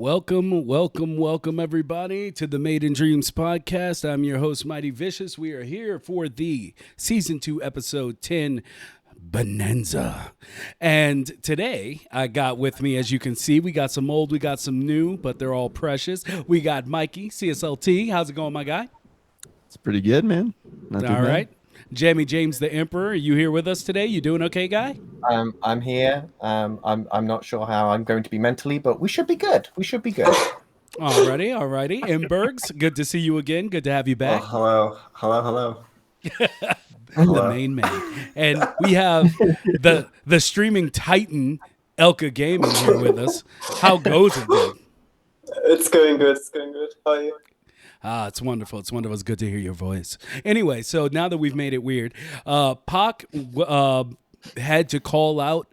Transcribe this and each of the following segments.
Welcome, everybody, to the Made in Dreams podcast. I'm your host, Mighty Vicious. We are here for the Season 2, Episode 10, Bonanza. And today, I got with me, as you can see, we got some old, we got some new, but they're all precious. We got MikeyCslt. How's it going, my guy? It's pretty good, man. Not all right. Jamie James the Emperor, are you here with us today? You doing okay, guy? I'm here. I'm not sure how I'm going to be mentally, but we should be good. Alrighty. Mbergs, good to see you again. Good to have you back. Hello. The main man. And we have the streaming titan, Elca Gaming, here with us. How goes it, dude? It's going good. How are you? It's wonderful. It's good to hear your voice. Anyway, so now that we've made it weird, Pac had to call out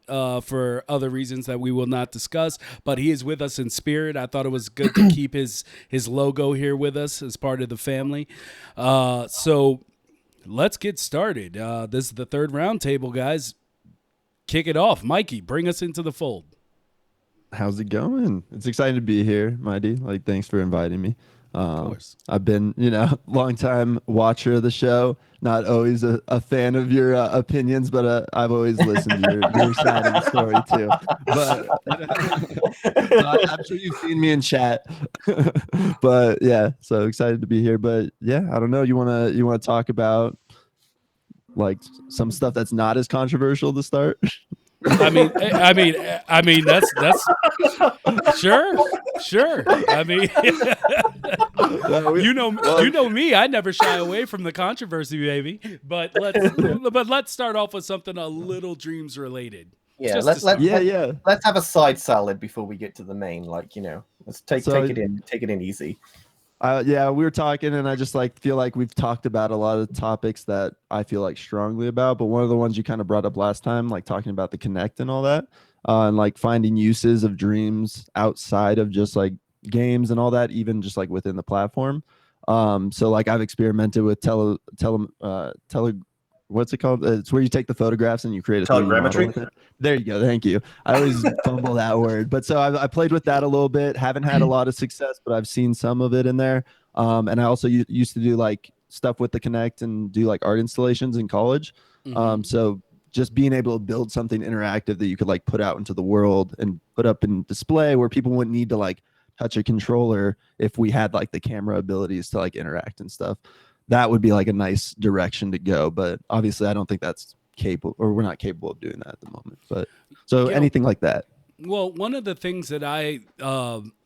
for other reasons that we will not discuss, but he is with us in spirit. I thought it was good to keep his logo here with us as part of the family. So let's get started. This is the third roundtable, guys. Kick it off. Mikey, bring us into the fold. How's it going? It's exciting to be here, Mighty. Thanks for inviting me. Of course. I've been, long time watcher of the show. Not always a fan of your opinions, but I've always listened to your side of the story too. But I'm sure you've seen me in chat. But yeah, so excited to be here. But yeah, I don't know. You wanna talk about some stuff that's not as controversial to start? I mean, that's sure. I mean, you know me. I never shy away from the controversy, baby. But let's start off with something a little dreams related. Yeah, let's have a side salad before we get to the main. Let's take it in easy. We were talking, and I just feel like we've talked about a lot of topics that I feel strongly about. But one of the ones you kind of brought up last time, talking about the connect and all that, and finding uses of dreams outside of just games and all that, even just within the platform. So I've experimented with what's it called? It's where you take the photographs and you create a telegrammetry. There you go. Thank you. I always fumble that word, but so I played with that a little bit. Haven't had a lot of success, but I've seen some of it in there. And I also used to do stuff with the Connect and do art installations in college. Mm-hmm. So just being able to build something interactive that you could put out into the world and put up in display where people wouldn't need to touch a controller if we had the camera abilities to interact and stuff. That would be a nice direction to go, but obviously I don't think that's capable, or we're not capable of doing that at the moment. But so anything like that. Well, one of the things that I've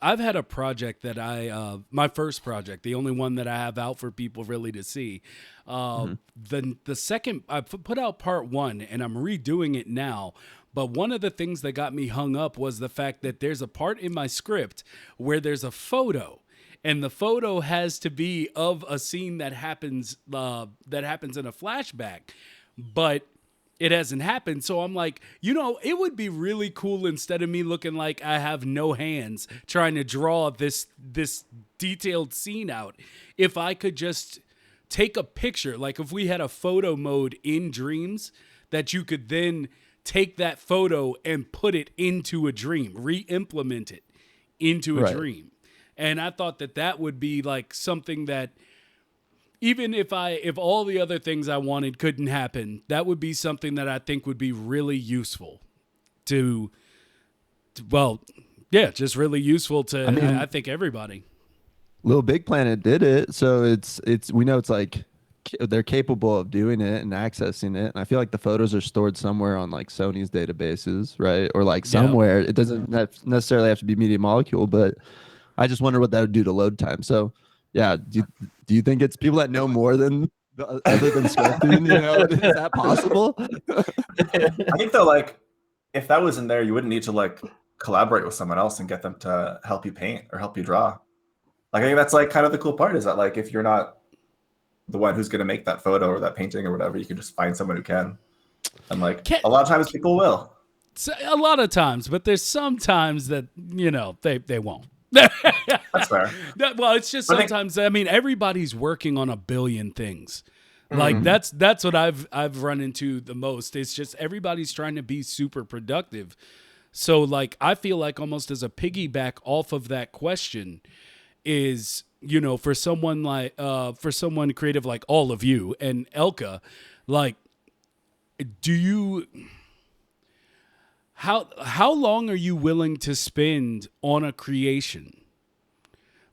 had a project that my first project, the only one that I have out for people really to see. The second, I put out part 1 and I'm redoing it now. But one of the things that got me hung up was the fact that there's a part in my script where there's a photo. And the photo has to be of a scene that happens in a flashback, but it hasn't happened. So I'm like, it would be really cool, instead of me looking like I have no hands trying to draw this detailed scene out, if I could just take a picture, if we had a photo mode in Dreams, that you could then take that photo and put it into a dream, re-implement it into a dream. And I thought that would be something that, even if all the other things I wanted couldn't happen, that would be something that I think would be really useful just really useful to, I think, everybody. Little Big Planet did it. So we know they're capable of doing it and accessing it. And I feel the photos are stored somewhere on Sony's databases, right? Or somewhere. It doesn't necessarily have to be Media Molecule, but I just wonder what that would do to load time. So, yeah, do you think it's people that know more than other than sculpting? Is that possible? I think though, if that was in there, you wouldn't need to collaborate with someone else and get them to help you paint or help you draw. I think that's kind of the cool part, is that if you're not the one who's going to make that photo or that painting or whatever, you can just find someone who can. And a lot of times people will. So, a lot of times, but there's some times that they won't. That's fair. Well, it's just sometimes. Everybody's working on a billion things. That's what I've run into the most. It's just everybody's trying to be super productive. So like I feel like almost as a piggyback off of that question is, you know, for someone creative like all of you and Elca, like do you how long are you willing to spend on a creation?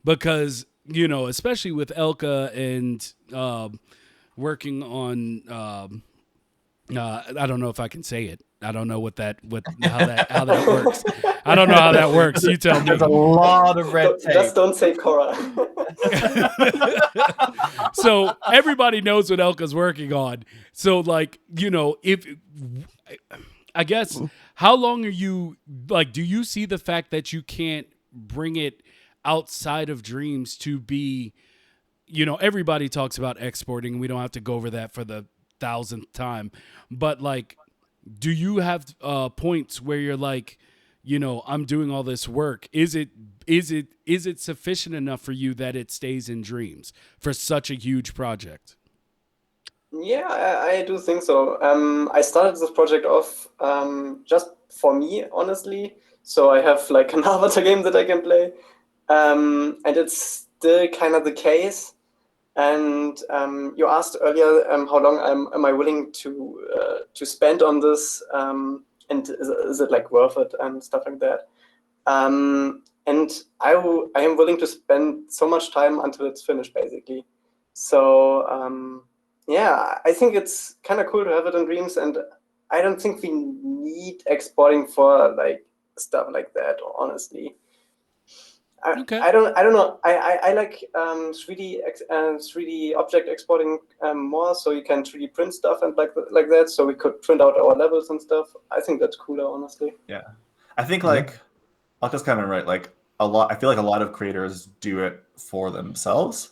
Because, you know, especially with Elca and working on I don't know if I can say it. I don't know how that works. I don't know how that works. You tell me. There's a lot of red tape. Just don't say Cora. So everybody knows what Elka's working on. So like, you know, I guess how long are you like, do you see the fact that you can't bring it outside of Dreams to be, you know, everybody talks about exporting. We don't have to go over that for the 1,000th time, but like, do you have points where you're like, you know, I'm doing all this work. Is it sufficient enough for you that it stays in Dreams for such a huge project? Yeah, I do think so. I started this project off just for me, honestly. So I have like an avatar game that I can play, and it's still kind of the case. And you asked earlier how long am I willing to spend on this, and is it like worth it and stuff like that. And I am willing to spend so much time until it's finished, basically. So yeah, I think it's kind of cool to have it in Dreams, and I don't think we need exporting for like stuff like that, honestly. Okay. I don't know. I like 3D object exporting more, so you can 3D print stuff and like that. So we could print out our levels and stuff. I think that's cooler, honestly. Yeah, I think like Elka's kind of right. Like I feel like a lot of creators do it for themselves.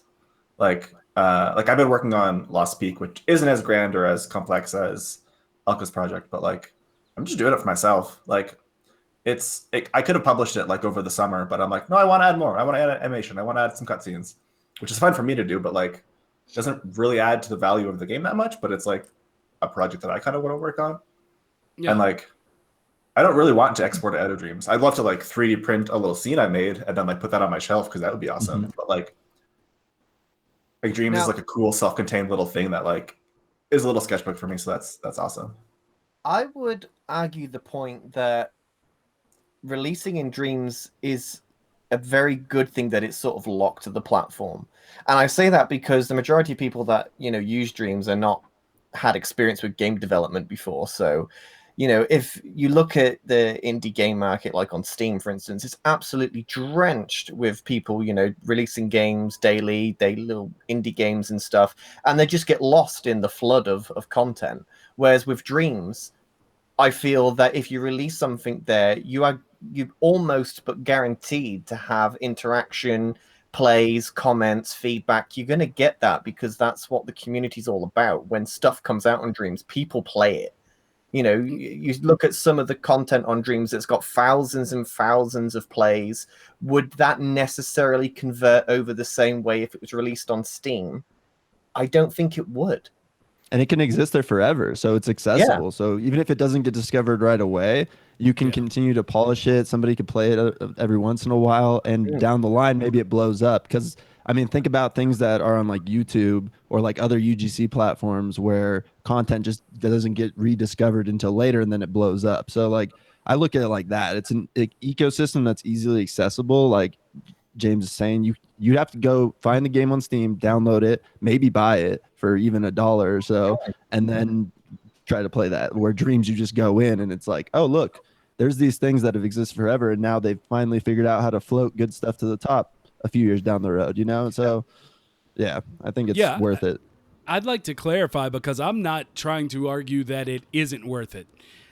Like I've been working on Lost Peak, which isn't as grand or as complex as Elka's project, but like I'm just doing it for myself. Like I could have published it like over the summer, but I'm like, no, I want to add more. I want to add animation. I want to add some cutscenes, which is fine for me to do, but like it doesn't really add to the value of the game that much. But it's like a project that I kind of want to work on. Yeah. And like I don't really want to export it out of Dreams. I'd love to like 3D print a little scene I made and then like put that on my shelf because that would be awesome. Mm-hmm. But like Dreams is like a cool self-contained little thing that like is a little sketchbook for me. So that's awesome. I would argue the point that releasing in Dreams is a very good thing, that it's sort of locked to the platform. And I say that because the majority of people that, you know, use Dreams are not had experience with game development before. So, you know, if you look at the indie game market, like on Steam, for instance, it's absolutely drenched with people, you know, releasing games daily little indie games and stuff, and they just get lost in the flood of content. Whereas with Dreams, I feel that if you release something there, you're almost but guaranteed to have interaction, plays, comments, feedback. You're going to get that because that's what the community's all about. When stuff comes out on Dreams, people play it. You know, you look at some of the content on Dreams that's got thousands and thousands of plays. Would that necessarily convert over the same way if it was released on Steam? I don't think it would. And it can exist there forever, so it's accessible. Yeah. So even if it doesn't get discovered right away, you can continue to polish it. Somebody could play it every once in a while, and down the line, maybe it blows up. Because, I mean, think about things that are on like YouTube or like other UGC platforms where content just doesn't get rediscovered until later, and then it blows up. So like, I look at it like that. It's an ecosystem that's easily accessible. Like James is saying, you'd have to go find the game on Steam, download it, maybe buy it for even $1 or so, and then try to play that. Where Dreams, you just go in and it's like, oh, look, there's these things that have existed forever, and now they've finally figured out how to float good stuff to the top a few years down the road, you know? So yeah, I think it's worth it. I'd like to clarify, because I'm not trying to argue that it isn't worth it.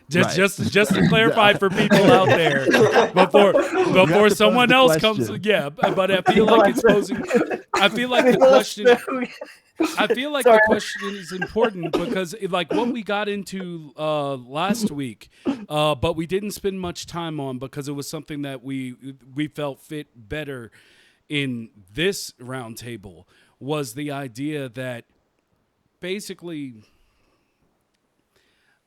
Just to clarify for people out there before someone else comes. Yeah, but I feel like it's posing. I feel like the question. I feel like the question is important because like what we got into last week, but we didn't spend much time on because it was something that we felt fit better in this roundtable, was the idea that basically,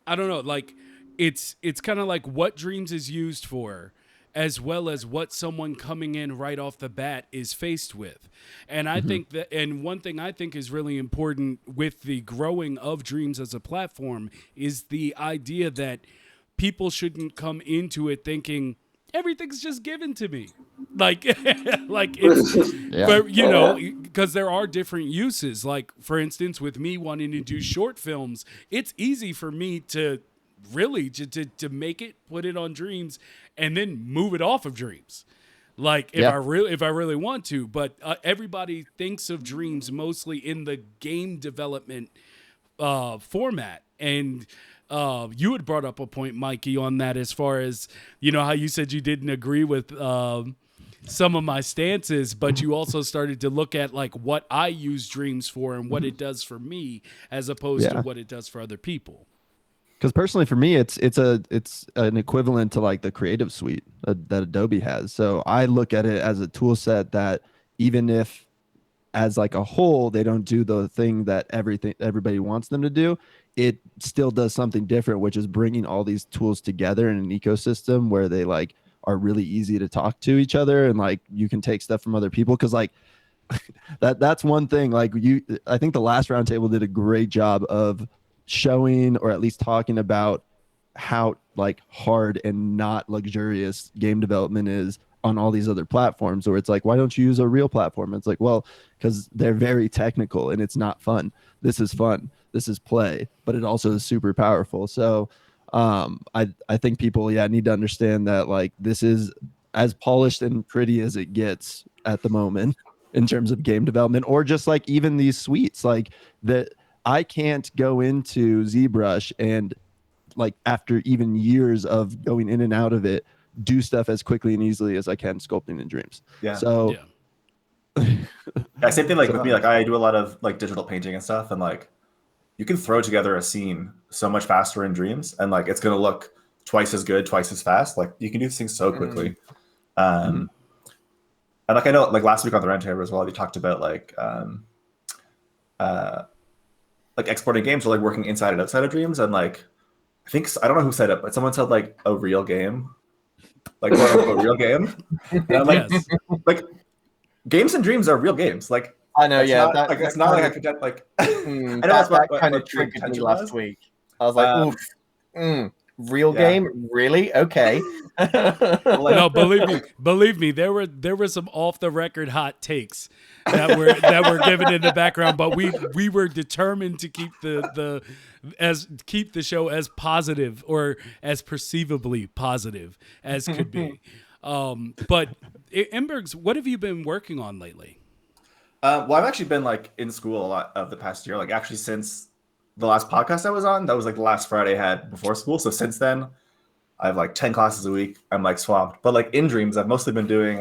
I don't know, like, it's kind of like what dreams is used for, as well as what someone coming in right off the bat is faced with. And I think that, and one thing I think is really important with the growing of dreams as a platform is the idea that people shouldn't come into it thinking everything's just given to me. Like, like it's, you know, because there are different uses. Like, for instance, with me wanting to do short films, it's easy for me to really to make it, put it on Dreams, and then move it off of Dreams. Like if I really want to, but everybody thinks of Dreams mostly in the game development format. And you had brought up a point, Mikey, on that, as far as, you know, how you said you didn't agree with some of my stances, but you also started to look at like what I use Dreams for and what it does for me as opposed to what it does for other people. Because personally, for me, it's an equivalent to like the Creative Suite that Adobe has. So I look at it as a tool set that, even if as like a whole they don't do the thing that everybody wants them to do, it still does something different, which is bringing all these tools together in an ecosystem where they like are really easy to talk to each other, and like you can take stuff from other people. Because like that's one thing. Like I think the last roundtable did a great job of showing, or at least talking about, how like hard and not luxurious game development is on all these other platforms, where it's like, why don't you use a real platform? It's like, well, because they're very technical and it's not fun. This is fun. This is play, but it also is super powerful. So I think people need to understand that like this is as polished and pretty as it gets at the moment in terms of game development, or just like even these suites, like that. I can't go into ZBrush and like after even years of going in and out of it, do stuff as quickly and easily as I can sculpting in Dreams. Yeah. So yeah, same thing like with me. Like I do a lot of like digital painting and stuff, and like you can throw together a scene so much faster in Dreams, and like it's gonna look twice as good, twice as fast. Like you can do things so quickly. And like I know like last week on the Roundtable as well, they talked about like exporting games or like working inside and outside of Dreams, and like I don't know who said it, but someone said like a real game, like a real game. And I'm like, like games and Dreams are real games. Like I know, it's not like I could get like. I know that kind of triggered me last week. I was like, oof. Real game, really? Okay. No, believe me, there were some off the record hot takes that were given in the background, but we were determined to keep the show as positive, or as perceivably positive as could be. But Mbergs, what have you been working on lately? Well, I've actually been like in school a lot of the past year. Like actually since the last podcast I was on, that was like the last Friday I had before school. So since then, I have like 10 classes a week. I'm like swamped. But like in Dreams, I've mostly been doing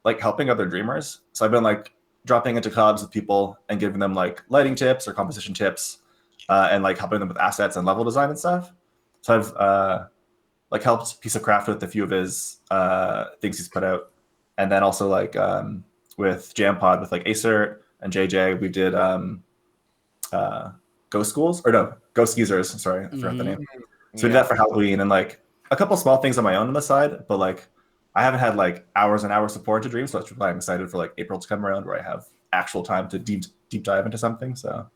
like helping other dreamers. So I've been like dropping into collabs with people and giving them like lighting tips or composition tips, and like helping them with assets and level design and stuff. So I've like helped Piece of Craft with a few of his things he's put out. And then also like with Jampod with like Acer and JJ, we did Ghost Geezers. Sorry, I forgot the name. So we did that for Halloween, and like a couple small things on my own on the side, but like I haven't had like hours and hours of pour into Dreams, so that's why I'm excited for like April to come around, where I have actual time to deep dive into something. So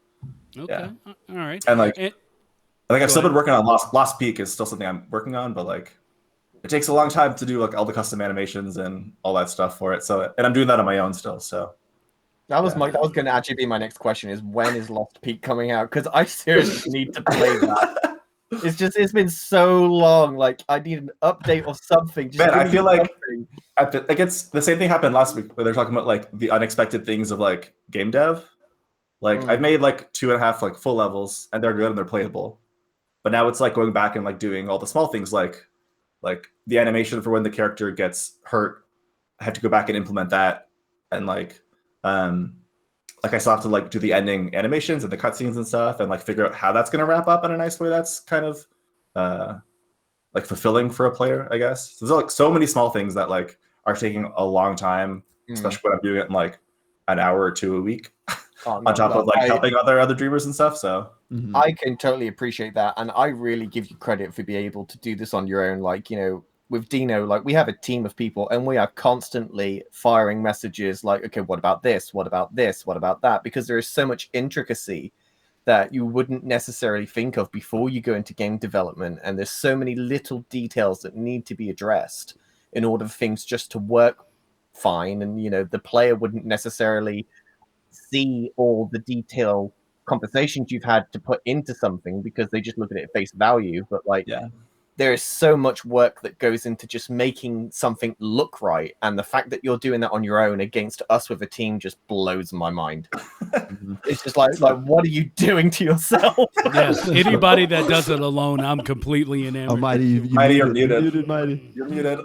okay, all right. And like I've still been working on Lost Peak is still something I'm working on, but like it takes a long time to do like all the custom animations and all that stuff for it. So, and I'm doing that on my own still. So that was going to actually be my next question: is when is Lost Peak coming out? Because I seriously need to play that. It's been so long. Like I need an update or something. Man, I feel like it's the same thing happened last week where they're talking about like the unexpected things of like game dev. Like I've made like 2.5 like full levels, and they're good and they're playable. But now it's like going back and like doing all the small things like the animation for when the character gets hurt. I have to go back and implement that, and like I still have to like do the ending animations and the cutscenes and stuff, and like figure out how that's gonna wrap up in a nice way that's kind of like fulfilling for a player, I guess. So there's like so many small things that like are taking a long time, especially when I'm doing it in like an hour or two a week. On on top of like helping other dreamers and stuff. So I can totally appreciate that, and I really give you credit for being able to do this on your own. Like, you know, with Dino, like we have a team of people, and we are constantly firing messages like, okay, what about this? What about this? What about that? Because there is so much intricacy that you wouldn't necessarily think of before you go into game development, and there's so many little details that need to be addressed in order for things just to work fine. And, you know, the player wouldn't necessarily see all the detailed conversations you've had to put into something because they just look at it at face value. But like, there is so much work that goes into just making something look right, and the fact that you're doing that on your own against us with a team just blows my mind. It's just like what are you doing to yourself? Yes, anybody that does it alone, I'm completely enamored. Oh, Mighty, Mighty, you're muted. Mighty. You're muted.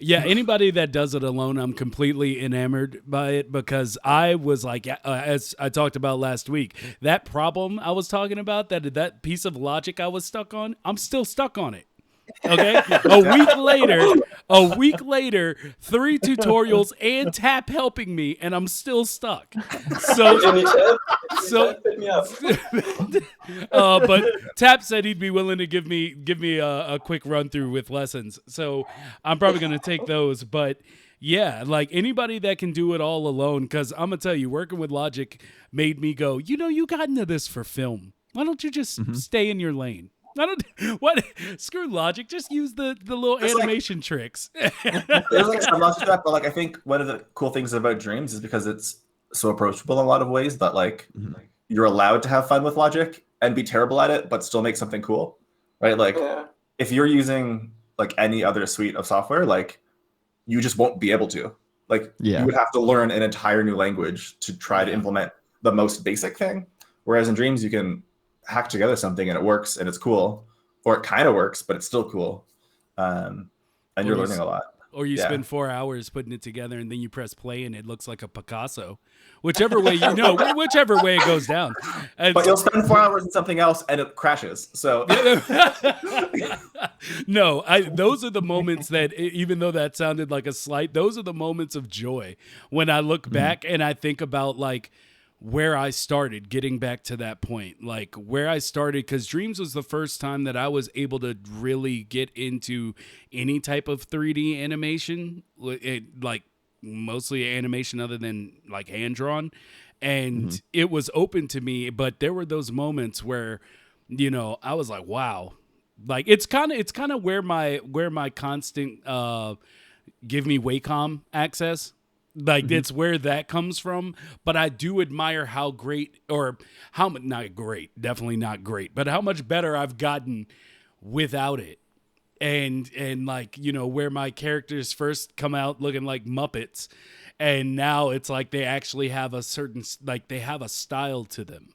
Yeah, anybody that does it alone, I'm completely enamored by it, because I was like, as I talked about last week, that problem I was talking about, that piece of logic I was stuck on, I'm still stuck on it. Okay, a week later, 3 tutorials and Tap helping me, and I'm still stuck. So, but Tap said he'd be willing to give me a quick run through with lessons. So I'm probably gonna take those. But yeah, like anybody that can do it all alone, because I'm gonna tell you, working with Logic made me go, you know, you got into this for film. Why don't you just stay in your lane? Screw Logic, just use the little animation tricks. There's like some logic to that, but like I think one of the cool things about Dreams is because it's so approachable in a lot of ways that like you're allowed to have fun with Logic and be terrible at it, but still make something cool, right? Like if you're using like any other suite of software, like you just won't be able to. Like you would have to learn an entire new language to try to implement the most basic thing. Whereas in Dreams, you can hack together something and it works and it's cool, or it kind of works but it's still cool, and you're learning a lot. Or you spend 4 hours putting it together and then you press play and it looks like a Picasso. Whichever way whichever way it goes down. But you'll spend 4 hours in something else and it crashes. So no, those are the moments that, even though that sounded like a slight, those are the moments of joy when I look back and I think about like where I started, getting back to that point, like where I started, because Dreams was the first time that I was able to really get into any type of 3D animation, like mostly animation other than like hand-drawn, and it was open to me, but there were those moments where, you know, I was like, wow, like it's kind of where my constant give me Wacom access. Like it's where that comes from, but I do admire how great, or how not great, definitely not great, but how much better I've gotten without it. And like, you know, where my characters first come out looking like Muppets, and now it's like they actually have a certain, like they have a style to them.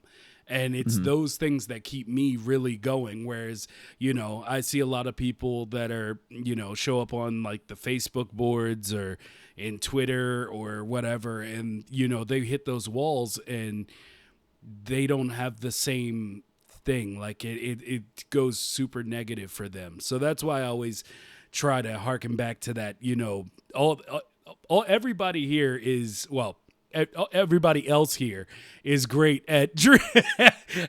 And it's those things that keep me really going. Whereas, you know, I see a lot of people that are, you know, show up on like the Facebook boards or in Twitter or whatever, and, you know, they hit those walls and they don't have the same thing. Like it goes super negative for them. So that's why I always try to harken back to that, you know, everybody here is, well, everybody else here is great at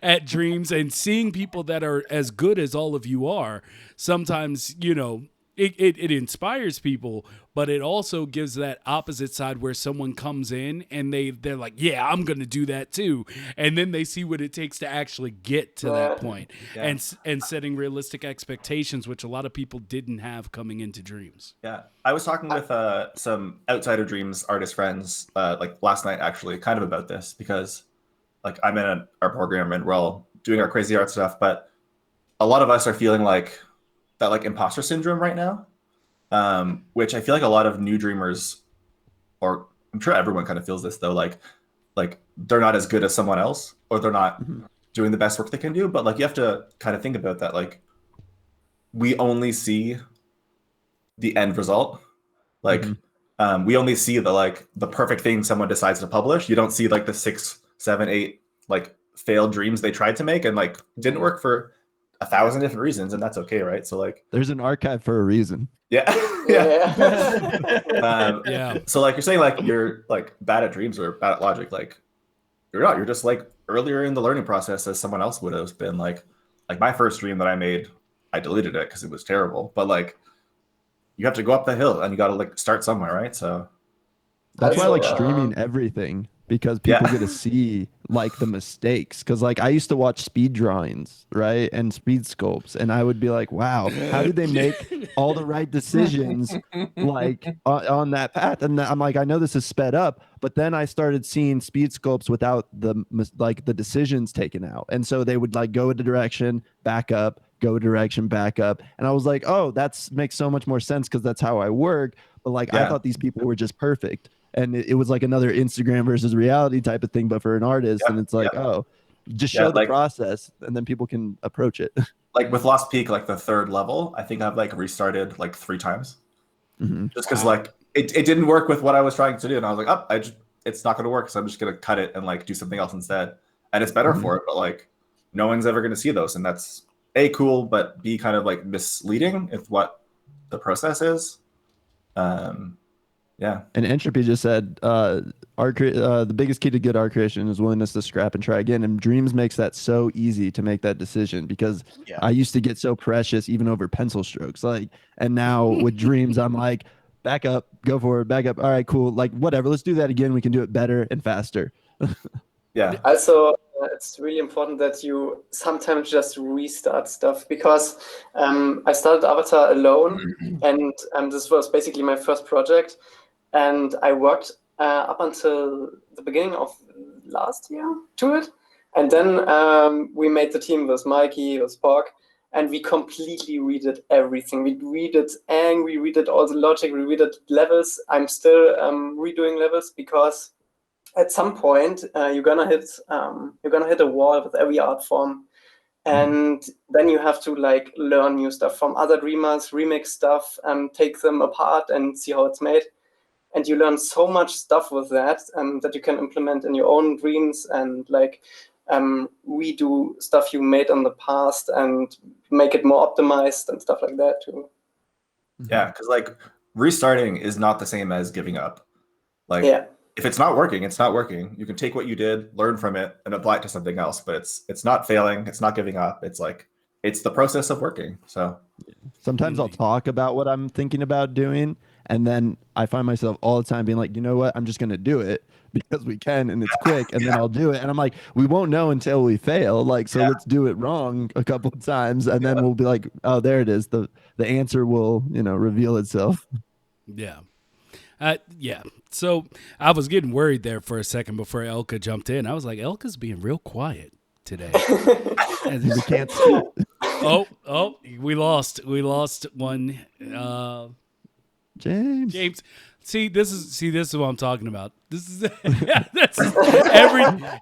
at Dreams, and seeing people that are as good as all of you are, sometimes, you know, it inspires people, but it also gives that opposite side where someone comes in and they're like, yeah, I'm going to do that too. And then they see what it takes to actually get to that point, and setting realistic expectations, which a lot of people didn't have coming into Dreams. Yeah. I was talking with some outside of Dreams artist friends like last night, actually, kind of about this, because like I'm in our program and we're all doing our crazy art stuff, but a lot of us are feeling like that, like imposter syndrome right now, which I feel like a lot of new dreamers, or I'm sure everyone kind of feels this though, like they're not as good as someone else, or they're not doing the best work they can do. But like you have to kind of think about that. Like we only see the end result. Like we only see the perfect thing someone decides to publish. You don't see like the 6, 7, 8 like failed dreams they tried to make and like didn't work for 1,000 different reasons, and that's okay, right? So like there's an archive for a reason. Yeah. So like you're saying, like you're like bad at Dreams or bad at Logic, like you're not. You're just like earlier in the learning process as someone else would have been. Like my first dream that I made, I deleted it because it was terrible. But like, you have to go up the hill and you got to like start somewhere, right? So That's why I Also, like streaming everything, because Yeah. people get to see like the mistakes. Because like I used to watch speed drawings, right, and speed sculpts, and I would be like, wow, how did they make all the right decisions like on that path? And I'm like, I know this is sped up, but then I started seeing speed sculpts without like the decisions taken out, and so they would like go a direction, back up, go a direction, back up, and I was like, oh, that's makes so much more sense because that's how I work. But like I Yeah. thought these people were just perfect, and it was like another Instagram versus reality type of thing, but for an artist. Yeah, And it's like, oh, just Yeah, show the like- process, and then people can approach it. like with Lost Peak, like the third level, I think I've like restarted like 3 times Mhm. just because like it didn't work with what I was trying to do, and I was like, oh, it's not going to work, so I'm just going to cut it and like do something else instead, and it's better for it. But like, no one's ever going to see those, and that's A, cool, but B, kind of like misleading if what the process is. Yeah. And Entropy just said, the biggest key to good art creation is willingness to scrap and try again. And Dreams makes that so easy to make that decision, because Yeah. I used to get so precious even over pencil strokes. Like, and now with Dreams, I'm like, back up, go forward, back up. All right, cool. Like, whatever. Let's do that again. We can do it better and faster. Yeah. Also, it's really important that you sometimes just restart stuff, because I started Avatar alone, and this was basically my first project, and I worked up until the beginning of last year to it, and then we made the team with Mikey, with Spock, and we completely redid everything. We redid Aang, we redid all the logic, we redid levels. I'm still redoing levels, because at some point you're gonna hit a wall with every art form, and then you have to like learn new stuff from other dreamers, remix stuff, take them apart and see how it's made. And you learn so much stuff with that, that you can implement in your own dreams, and like redo stuff you made in the past and make it more optimized and stuff like that too. Yeah, because like restarting is not the same as giving up. Like, Yeah. if it's not working, it's not working. You can take what you did, learn from it, and apply it to something else. But it's not failing. It's not giving up. It's like it's the process of working. So Sometimes I'll talk about what I'm thinking about doing, and then I find myself all the time being like, you know what, I'm just going to do it because we can, and it's quick, and then I'll do it. And I'm like, we won't know until we fail. Like, so let's do it wrong a couple of times, and then we'll be like, oh, there it is. The answer will, reveal itself. Yeah. Yeah. So I was getting worried there for a second before Elca jumped in. I was like, Elca's being real quiet today. And we can't see it. Oh, we lost one. James. See, this is what I'm talking about. This is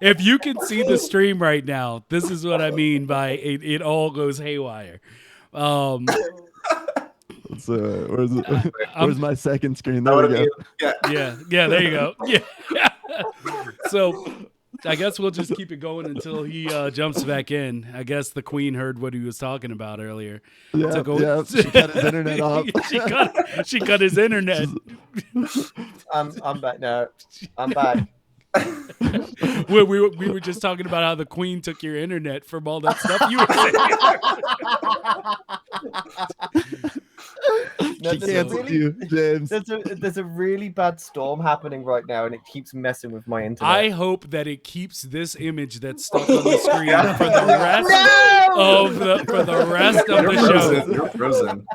if you can see the stream right now, this is what I mean by it all goes haywire. So where's my second screen? There we go. Yeah, there you go. Yeah. So I guess we'll just keep it going until he jumps back in. I guess the queen heard what he was talking about earlier. Yeah. She cut his internet off. she cut his internet. I'm back now. I'm back. we were just talking about how the queen took your internet from all that stuff you were saying. No, She canceled you, James. There's a really bad storm happening right now, and it keeps messing with my internet. I hope that it keeps this image that's stuck on the screen for the rest of the show. You're frozen.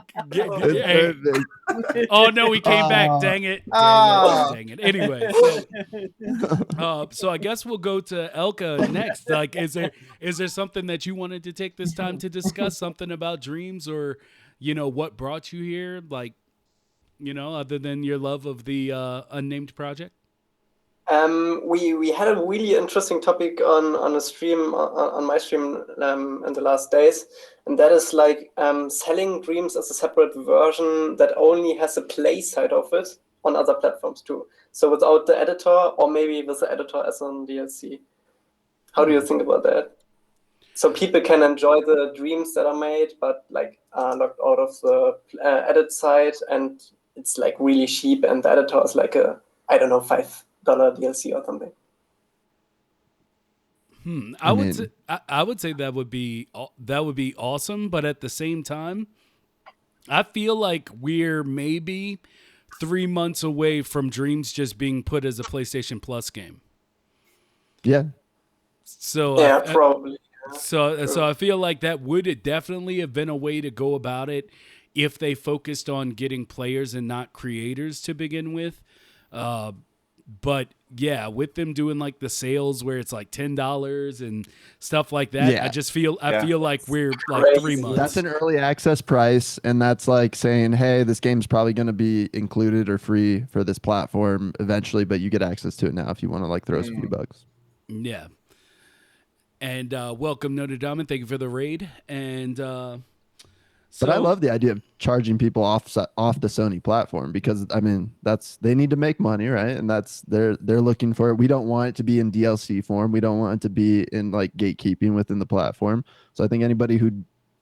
Oh no, we came back. Dang it. Dang it. Anyway, so I guess we'll go to Elca next. Like, is there something that you wanted to take this time to discuss? Something about dreams, or what brought you here? Like, other than your love of the unnamed project? We had a really interesting topic on a stream, on my stream in the last days, and that is like selling dreams as a separate version that only has a play side of it on other platforms too. So without the editor, or maybe with the editor as an DLC. How do you think about that? So people can enjoy the dreams that are made, but like are locked out of the edit side, and it's like really cheap, and the editor is like a, I don't know, $5 DLC or something. I would say that would be awesome, but at the same time, I feel like we're maybe 3 months away from Dreams just being put as a PlayStation Plus game. Yeah. So Yeah, probably. So I feel like that would definitely have been a way to go about it if they focused on getting players and not creators to begin with. But yeah, with them doing like the sales where it's like $10 and stuff like that, Yeah. I feel like we're like Crazy. 3 months. That's an early access price, and that's like saying, hey, this game's probably going to be included or free for this platform eventually, but you get access to it now if you want to like throw us a few bucks. Yeah. And welcome Notre Dame, and thank you for the raid. And But I love the idea of charging people off the Sony platform, because I mean they need to make money, right? And they're looking for it. We don't want it to be in DLC form. We don't want it to be in like gatekeeping within the platform. So I think anybody who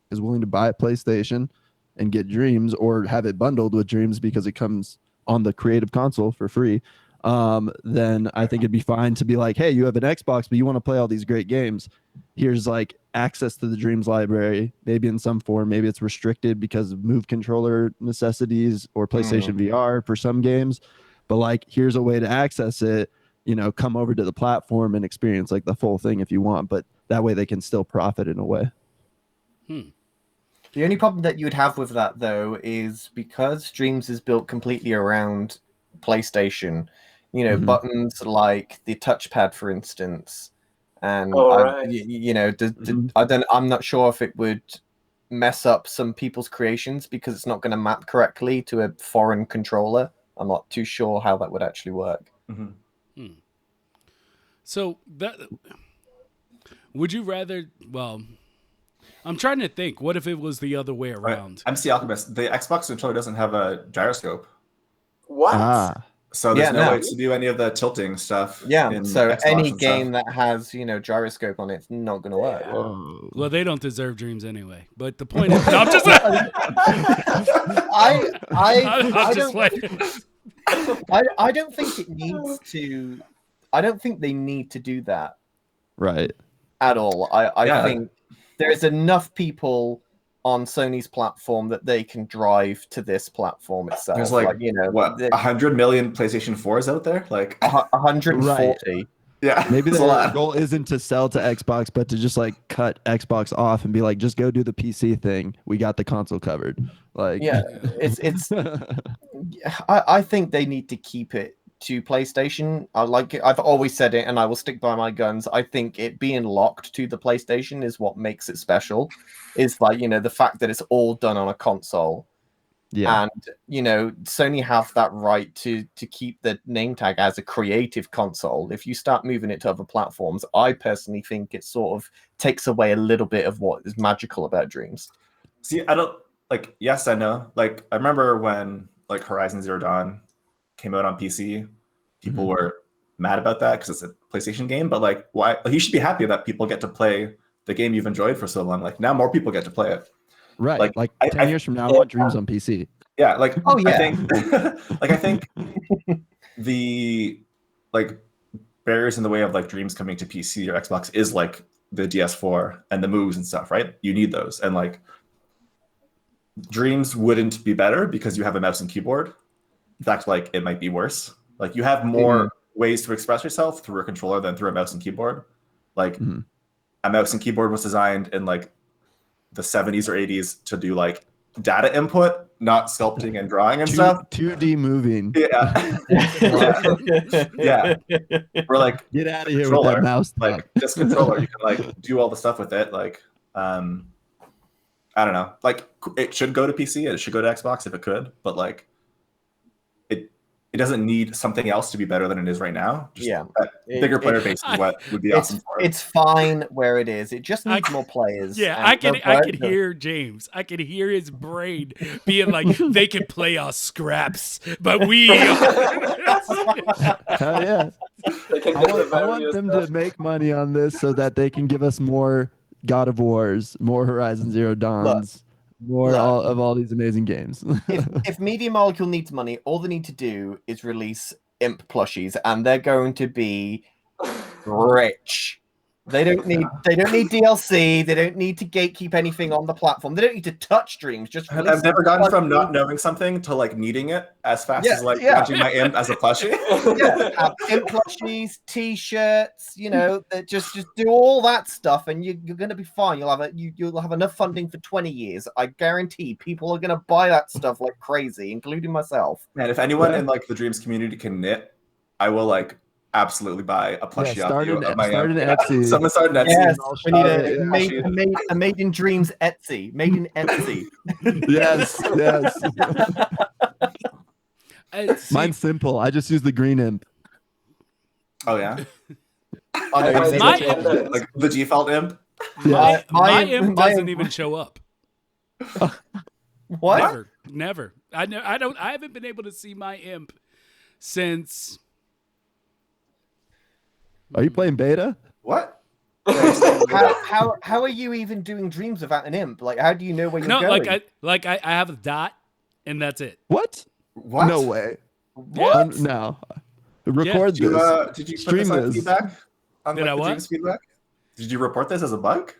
is willing to buy a PlayStation and get Dreams, or have it bundled with Dreams because it comes on the creative console for free, then I think it'd be fine to be like, hey, you have an Xbox, but you want to play all these great games. Here's like access to the Dreams library, maybe in some form. Maybe it's restricted because of Move controller necessities or PlayStation VR for some games. But like, here's a way to access it, come over to the platform and experience like the full thing if you want. But that way they can still profit in a way. The only problem that you would have with that, though, is because Dreams is built completely around PlayStation, buttons like the touchpad, for instance, and I'm not sure if it would mess up some people's creations because it's not going to map correctly to a foreign controller. I'm not too sure how that would actually work. So that would you rather? Well, I'm trying to think. What if it was the other way around? MC Alchemist, the Xbox controller doesn't have a gyroscope. What? So there's no way to do any of the tilting stuff. Yeah, so Xbox any and game stuff. that has, gyroscope on it's not going to work. Whoa. Well, they don't deserve Dreams anyway. But the point is, no, I'm just. I'm just playing. I don't think it needs to. I don't think they need to do that. Right. At all. I think there's enough people on Sony's platform that they can drive to this platform itself. There's what 100 million PlayStation 4s out there, like 140. Right. Yeah, maybe the goal isn't to sell to Xbox, but to just like cut Xbox off and be like, just go do the PC thing. We got the console covered. Like, yeah, it's. I think they need to keep it to PlayStation. I've always said it, and I will stick by my guns. I think it being locked to the PlayStation is what makes it special. Is like, the fact that it's all done on a console. Yeah. And, Sony have that right to keep the name tag as a creative console. If you start moving it to other platforms, I personally think it sort of takes away a little bit of what is magical about Dreams. See, I don't like, yes, I know. Like, I remember when like Horizon Zero Dawn came out on PC, people were mad about that because it's a PlayStation game. But like, why? Like, you should be happy that people get to play the game you've enjoyed for so long. Like, now more people get to play it. Right. Like 10 years from now, I want Dreams on PC. Yeah. Like, oh yeah. I think the like barriers in the way of like Dreams coming to PC or Xbox is like the DS4 and the moves and stuff, right? You need those, and like Dreams wouldn't be better because you have a mouse and keyboard. In fact, like it might be worse. Like you have more ways to express yourself through a controller than through a mouse and keyboard. Like a mouse and keyboard was designed in like the 70s or 80s to do like data input, not sculpting and drawing and stuff. 2D moving. Yeah. Yeah. Or like get out of here with that mouse. Like this controller, you can like do all the stuff with it. Like I don't know. Like it should go to PC. It should go to Xbox if it could. But like it doesn't need something else to be better than it is right now. Just bigger player base is what would be awesome for it. It's fine where it is. It just needs more players. Yeah, I can hear James. I can hear his brain being like, they can play us scraps, but we. Hell yeah. I want them to make money on this so that they can give us more God of Wars, more Horizon Zero Dawns. More of all these amazing games. if Media Molecule needs money, all they need to do is release Imp plushies, and they're going to be rich. They don't need DLC. They don't need to gatekeep anything on the platform. They don't need to touch Dreams. Just I've never gotten from not knowing something to like needing it as fast as like launching my imp as a plushie. Have imp plushies, t-shirts, just do all that stuff, and you're gonna be fine. You'll have enough funding for 20 years. I guarantee people are gonna buy that stuff like crazy, including myself. Man, if anyone in like the Dreams community can knit, I will like absolutely buy a plushie of my start an Etsy. Someone start an Etsy. Yes, we need a made in Dreams Etsy. Made in Etsy. Yes. Mine's simple. I just use the green imp. Oh yeah. Like the default imp. Yeah. My imp doesn't even show up. What? Never. I haven't been able to see my imp since. Are you playing beta? What? How are you even doing Dreams without an imp? Like, how do you know where you're going? I have a dot, and that's it. What? No way. What? No. Record this. Did you stream put this on this? feedback? On Did I what? Dreams feedback? Did you report this as a bug?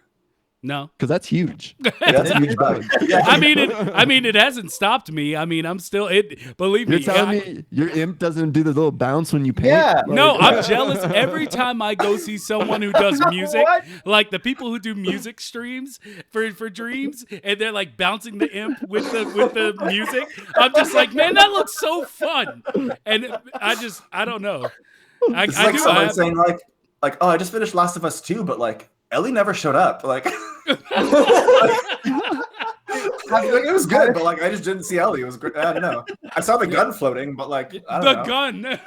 No, Because that's huge. That's a huge bug. I mean, it hasn't stopped me. I mean, I'm still it. Believe You're me. telling me your imp doesn't do the little bounce when you paint? Yeah. No, I'm jealous every time I go see someone who does music, What? like the people who do music streams for Dreams, and they're like bouncing the imp with the music. I'm just like, man, that looks so fun, and I don't know. It's like someone saying like, oh, I just finished Last of Us 2, but like Ellie never showed up. Like, it was good, but like I just didn't see Ellie. It was great. I don't know. I saw the gun floating, but like I don't know. Gun.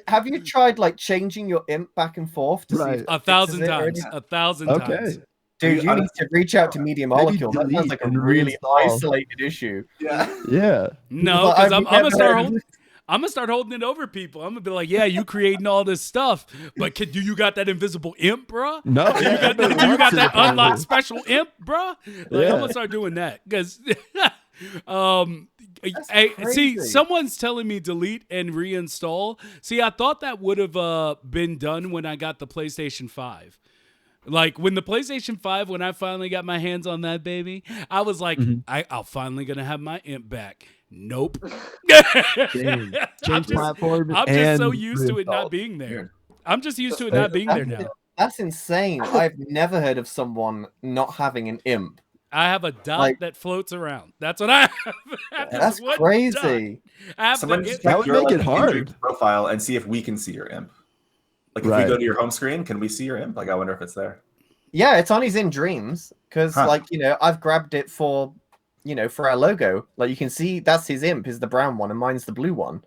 Have you tried like changing your imp back and forth to see if it 1,000 fixes it or times. anything? 1,000 Okay. times. Dude, you need to reach out to Media Molecule. That sounds like a really isolated issue. Yeah. No, because I'm gonna start holding it over people. I'm gonna be like, yeah, you creating all this stuff, but do you got that invisible imp, bruh? No. Do you got that unlocked special imp, bruh? Like, I'm gonna start doing that because, see, someone's telling me delete and reinstall. See, I thought that would have been done when I got the PlayStation 5. Like when the PlayStation 5, when I finally got my hands on that baby, I was like, I'm finally gonna have my imp back. Nope. Change platform. I'm just so used to it not being there. I'm just used to it not being there now. That's insane. I've never heard of someone not having an imp. I have a dot that floats around. That's what I have. That's crazy. Someone just that check would your make it hard. profile and see if we can see your imp. Like if we go to your home screen, can we see your imp? Like I wonder if it's there. Yeah, it's on his In Dreams because I've grabbed it for our logo. Like you can see that's his imp is the brown one and mine's the blue one.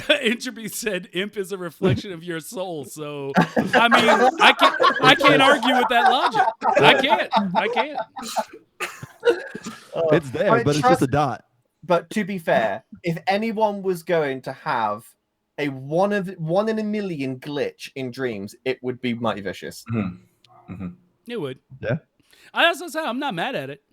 Entropy said imp is a reflection of your soul. So I mean I can't argue with that logic. I can't. It's there, but it's just a dot. But to be fair, if anyone was going to have a one in a million glitch in Dreams, it would be Mighty Vicious. It would. Yeah. I also say I'm not mad at it.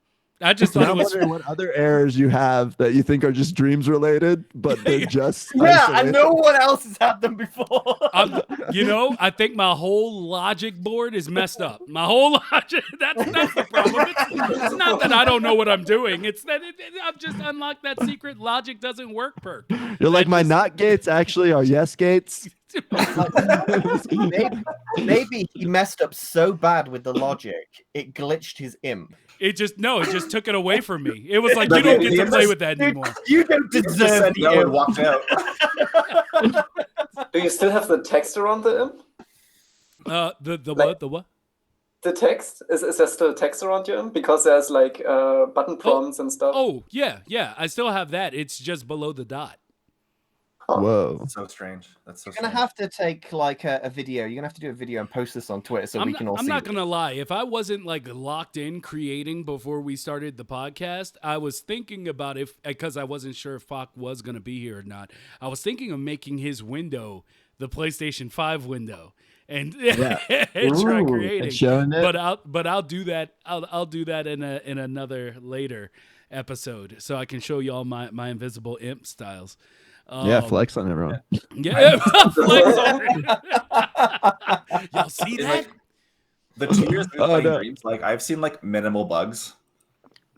I just thought I'm wondering what other errors you have that you think are just Dreams related, but they're just and no one else has had them before. I think my whole logic board is messed up. My whole logic, that's the problem. It's not that I don't know what I'm doing. It's that I've just unlocked that secret logic doesn't work perk. You're like, my not gates actually are yes gates. Maybe he messed up so bad with the logic, it glitched his imp. It just took it away from me. It was like, you don't get to play with that anymore. You don't deserve the imp. Walked out. Do you still have the text around the imp? The what? The text? Is there still text around your imp? Because there's like button prompts and stuff. Oh, yeah. I still have that. It's just below the dot. Whoa. That's so strange. That's so You're going to have to take like a video. You're going to have to do a video and post this on Twitter so we can all see it. I'm not going to lie. If I wasn't like locked in creating before we started the podcast, I was thinking about because I wasn't sure if Fock was going to be here or not. I was thinking of making his window the PlayStation 5 window and try creating. But I'll do that. I'll do that in another later episode so I can show you all my invisible imp styles. Yeah, flex on everyone. Yeah, flex on it. Y'all see In, that? like, the 2 years we've been Oh, playing no. Dreams, like I've seen like minimal bugs.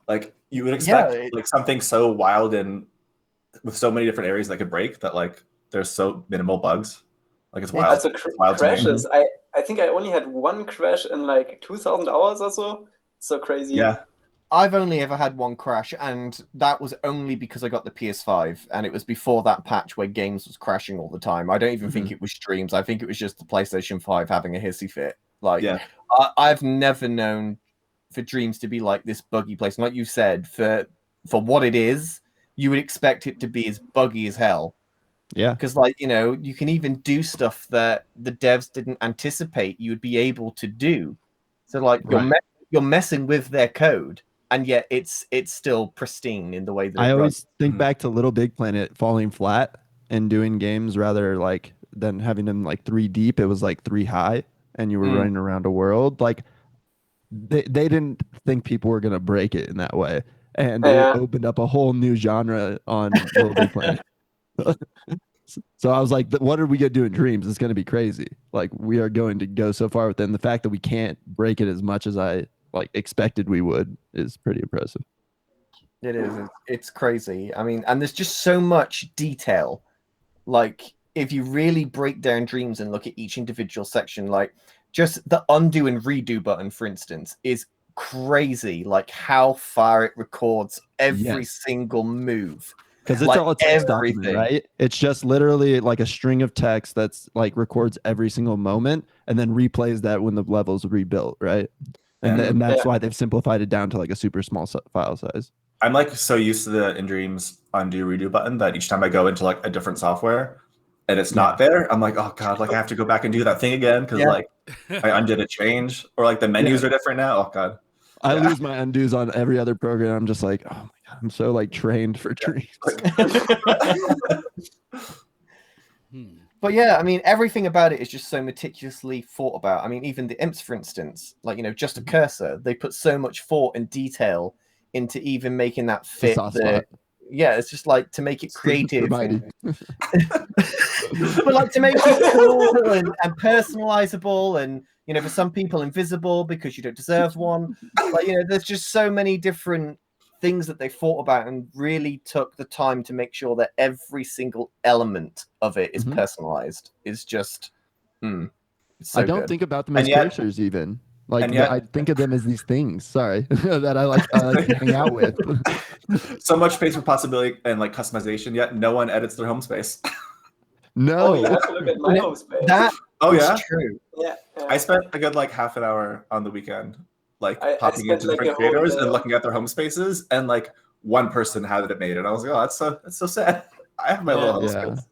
Like you would expect like something so wild and with so many different areas that could break that like there's so minimal bugs. Like it's wild. Also, wild to me. crashes. I think I only had one crash in like 2,000 hours or so. So crazy. Yeah. I've only ever had one crash, and that was only because I got the PS5, and it was before that patch where games was crashing all the time. I don't even think it was streams. I think it was just the PlayStation 5 having a hissy fit. Like, Yeah. I've never known for Dreams to be like this buggy place. And like you said, for what it is, you would expect it to be as buggy as hell. Yeah. Because, like, you know, you can even do stuff that the devs didn't anticipate you would be able to do. So, like, you're messing with their code, and yet it's still pristine in the way that I it always runs. think back to Little Big Planet falling flat and doing games rather like than having them like 3 deep. It was like 3 high, and you were running around a world. Like they didn't think people were gonna break it in that way, and it opened up a whole new genre on Little Big Planet. So I was like, what are we gonna do in Dreams? It's gonna be crazy. Like we are going to go so far with it. And the fact that we can't break it as much as I like expected we would is pretty impressive. It is. It's crazy. I mean, and there's just so much detail. Like, if you really break down Dreams and look at each individual section, like just the undo and redo button, for instance, is crazy. Like how far it records every single move. Because it's all a text document, right? It's just literally like a string of text that's like records every single moment and then replays that when the level's rebuilt, right? And that's why they've simplified it down to like a super small file size. I'm like so used to the in Dreams undo redo button that each time I go into like a different software and it's not there, I'm like, oh god, like I have to go back and do that thing again because like I undid a change or like the menus are different now. Oh god. I lose my undos on every other program. I'm just like, oh my god, I'm so like trained for Dreams. But yeah, I mean, everything about it is just so meticulously thought about. I mean, even the imps, for instance, like, you know, just a cursor, they put so much thought and detail into even making that fit. Yeah, it's just like to make it creative. But like to make it cool and personalizable and, you know, for some people invisible because you don't deserve one. Like, you know, there's just so many different things that they thought about and really took the time to make sure that every single element of it is personalized. It's just, it's so I don't good. think about them as characters even. Like I think of them as these things. Sorry, that I like to hang out with. So much space for possibility and like customization. Yet no one edits their home space. No, Oh, you have to look at my home space. That is true. Yeah. I spent a good like half an hour on the weekend, like I popping spent, into like, different a whole creators day. and looking at their home spaces, and like one person had it made, and I was like, oh, that's so sad. I have my little home space.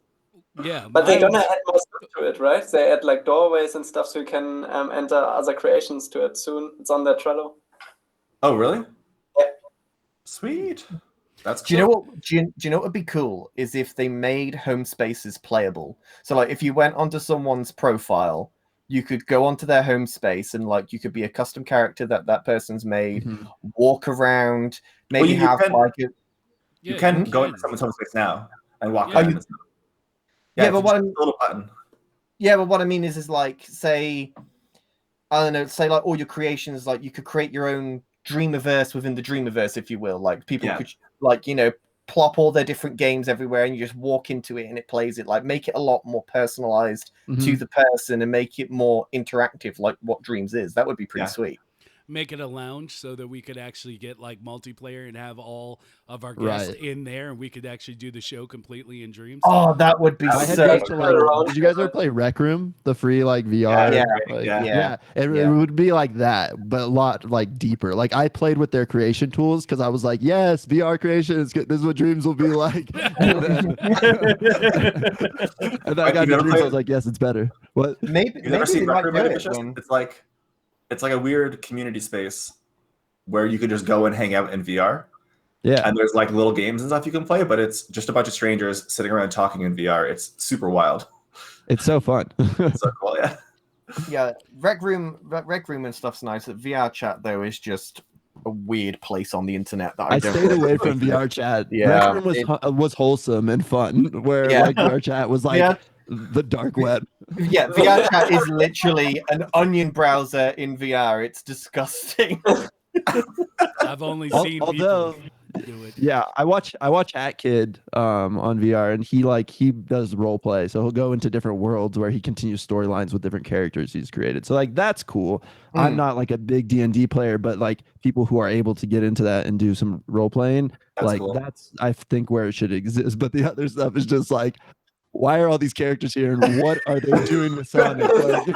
Yeah, But they're gonna add more stuff to it, right? They add like doorways and stuff so you can enter other creations to it soon. It's on their Trello. Oh, really? Yeah. Sweet. That's cool. Do you know what? Do you know what would be cool is if they made home spaces playable. So like if you went onto someone's profile, you could go onto their home space and like you could be a custom character that person's made, walk around, maybe you can go into someone's home space now and walk around. But what a little button. Yeah, but what I mean is like say, I don't know, say like all your creations, like you could create your own Dreamiverse within the Dreamiverse, if you will. Like people could like, you know, plop all their different games everywhere and you just walk into it and it plays it. Like make it a lot more personalized to the person and make it more interactive like what Dreams is. That would be pretty sweet. Make it a lounge so that we could actually get like multiplayer and have all of our guests in there and we could actually do the show completely in Dreams. Oh, that would be so cool. Did you guys ever play Rec Room, the free like VR? Yeah. It would be like that, but a lot like deeper. Like I played with their creation tools because I was like, yes, VR creation is good. This is what Dreams will be like. and then I got to Dreams. I was like, yes, it's better. What? Maybe You've never seen they Rec Room might do Edition? It's like a weird community space where you could just go and hang out in VR. Yeah. And there's like little games and stuff you can play, but it's just a bunch of strangers sitting around talking in VR. It's super wild. It's so fun. It's so cool, yeah. Yeah, Rec Room and stuff's nice. VR chat though is just a weird place on the internet that I don't stayed really away like from it. VR chat. Yeah, Rec Room was wholesome and fun, where Yeah. like VR chat was like Yeah. the dark web. Yeah, VR chat is literally an onion browser in VR. It's disgusting. I've only seen Although, people do it. yeah, I watch At Kid on VR, and he does role play, so he'll go into different worlds where he continues storylines with different characters he's created. So like that's cool. I'm not like a big D&D player, but like people who are able to get into that and do some role playing, That's cool. that's I think where it should exist. But the other stuff is just like, why are all these characters here and what are they doing with Sonic? Like,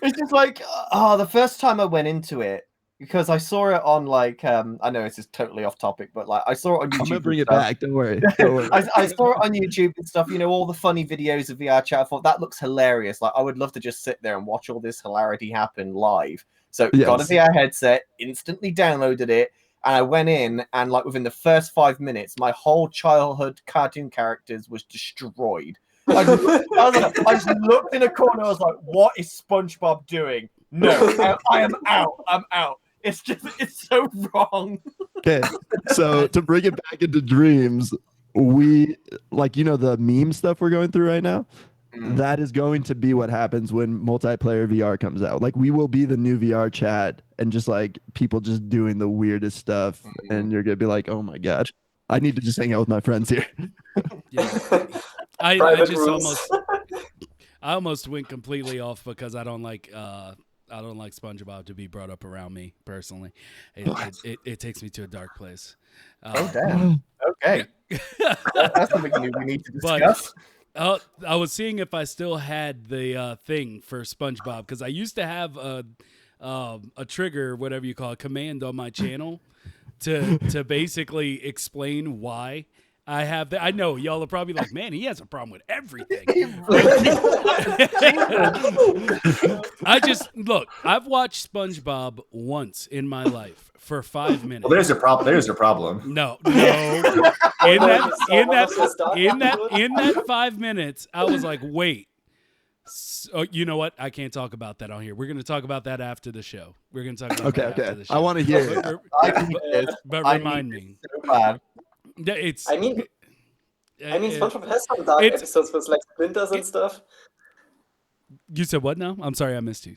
It's just like, the first time I went into it, because I saw it on like, I know this is totally off topic, but like I saw it on YouTube. I'm gonna bring and it stuff. back. Don't worry. Don't worry. I saw it on YouTube and stuff, all the funny videos of VR chat. I thought that looks hilarious. Like I would love to just sit there and watch all this hilarity happen live. So got a VR headset, instantly downloaded it, and I went in, and like within the first 5 minutes, my whole childhood cartoon characters was destroyed. I just looked in a corner. I was like, "What is SpongeBob doing? No, I am out. I'm out." It's so wrong. Okay, so to bring it back into dreams, we the meme stuff we're going through right now. That is going to be what happens when multiplayer VR comes out. Like we will be the new VR chat, and just like people just doing the weirdest stuff, and you're gonna be like, "Oh my god, I need to just hang out with my friends here." Yeah. I almost went completely off because I don't like SpongeBob to be brought up around me personally. It takes me to a dark place. Oh damn. Okay. That's something new we need to discuss. But, I was seeing if I still had the thing for SpongeBob, because I used to have a trigger, whatever you call it, command on my channel to basically explain why I have that. I know y'all are probably like, man, he has a problem with everything. I've watched SpongeBob once in my life for 5 minutes. Well, there's your problem. There's your problem. No. In that 5 minutes, I was like, wait. So, you know what? I can't talk about that on here. We're going to talk about that after the show. We're going to talk about that after the show. I want to hear it. But remind me. So bad. It's. I mean, SpongeBob has some dark episodes with like splinters and stuff. You said what now? I'm sorry, I missed you.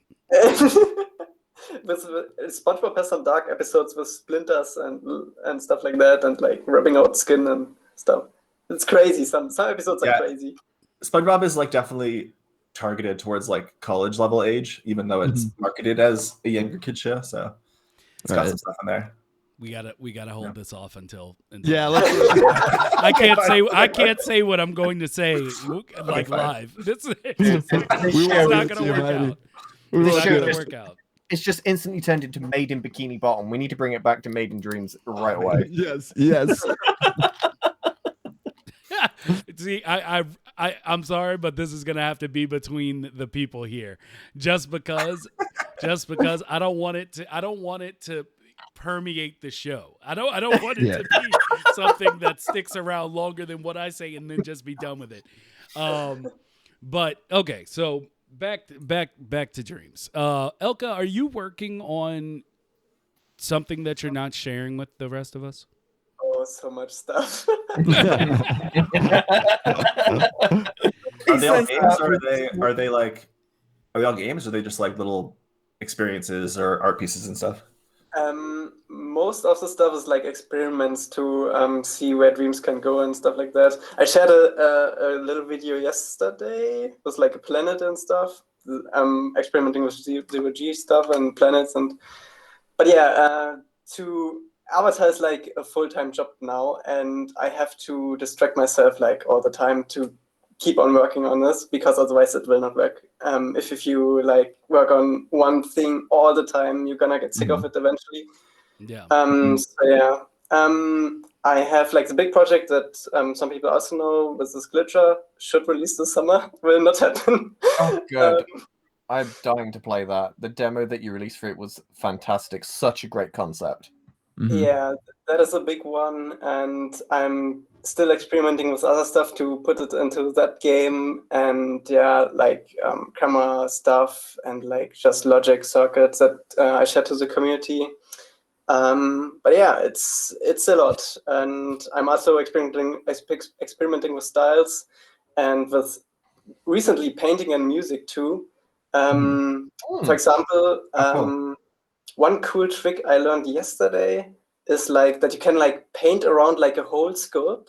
SpongeBob has some dark episodes with splinters and stuff like that, and like rubbing out skin and stuff. It's crazy. Some episodes are crazy. SpongeBob is like definitely targeted towards like college level age, even though it's marketed as a younger kid show. So it's got some stuff in there. We gotta hold this off until yeah. Let's I can't say what I'm going to say like live. It's not gonna work out. It's not gonna work out. It's just instantly turned into Made in Bikini Bottom. We need to bring it back to Made in Dreams right away. Yes. See, I'm sorry, but this is gonna have to be between the people here, just because I don't want it to permeate the show. I don't want it to be something that sticks around longer than what I say and then just be done with it. But okay, so back to dreams. Elca, are you working on something that you're not sharing with the rest of us? Oh, so much stuff. Are they all games, or are they all games, or are they just like little experiences or art pieces and stuff? Most of the stuff is like experiments to see where dreams can go and stuff like that. I shared a little video yesterday. It was like a planet and stuff. Experimenting with zero-G stuff and planets but yeah, to Avatar is like a full-time job now, and I have to distract myself like all the time to keep on working on this, because otherwise it will not work. If you like work on one thing all the time, you're gonna get sick of it eventually. Yeah. I have like the big project that some people also know with this glitcher, should release this summer. Will not happen. Oh, good. I'm dying to play that. The demo that you released for it was fantastic. Such a great concept. Yeah, that is a big one, and I'm still experimenting with other stuff to put it into that game, and like camera stuff and like just logic circuits that I share to the community. But yeah, it's a lot, and I'm also experimenting with styles and with recently painting and music too. For example, cool. one cool trick I learned yesterday is like that you can like paint around like a whole sculpt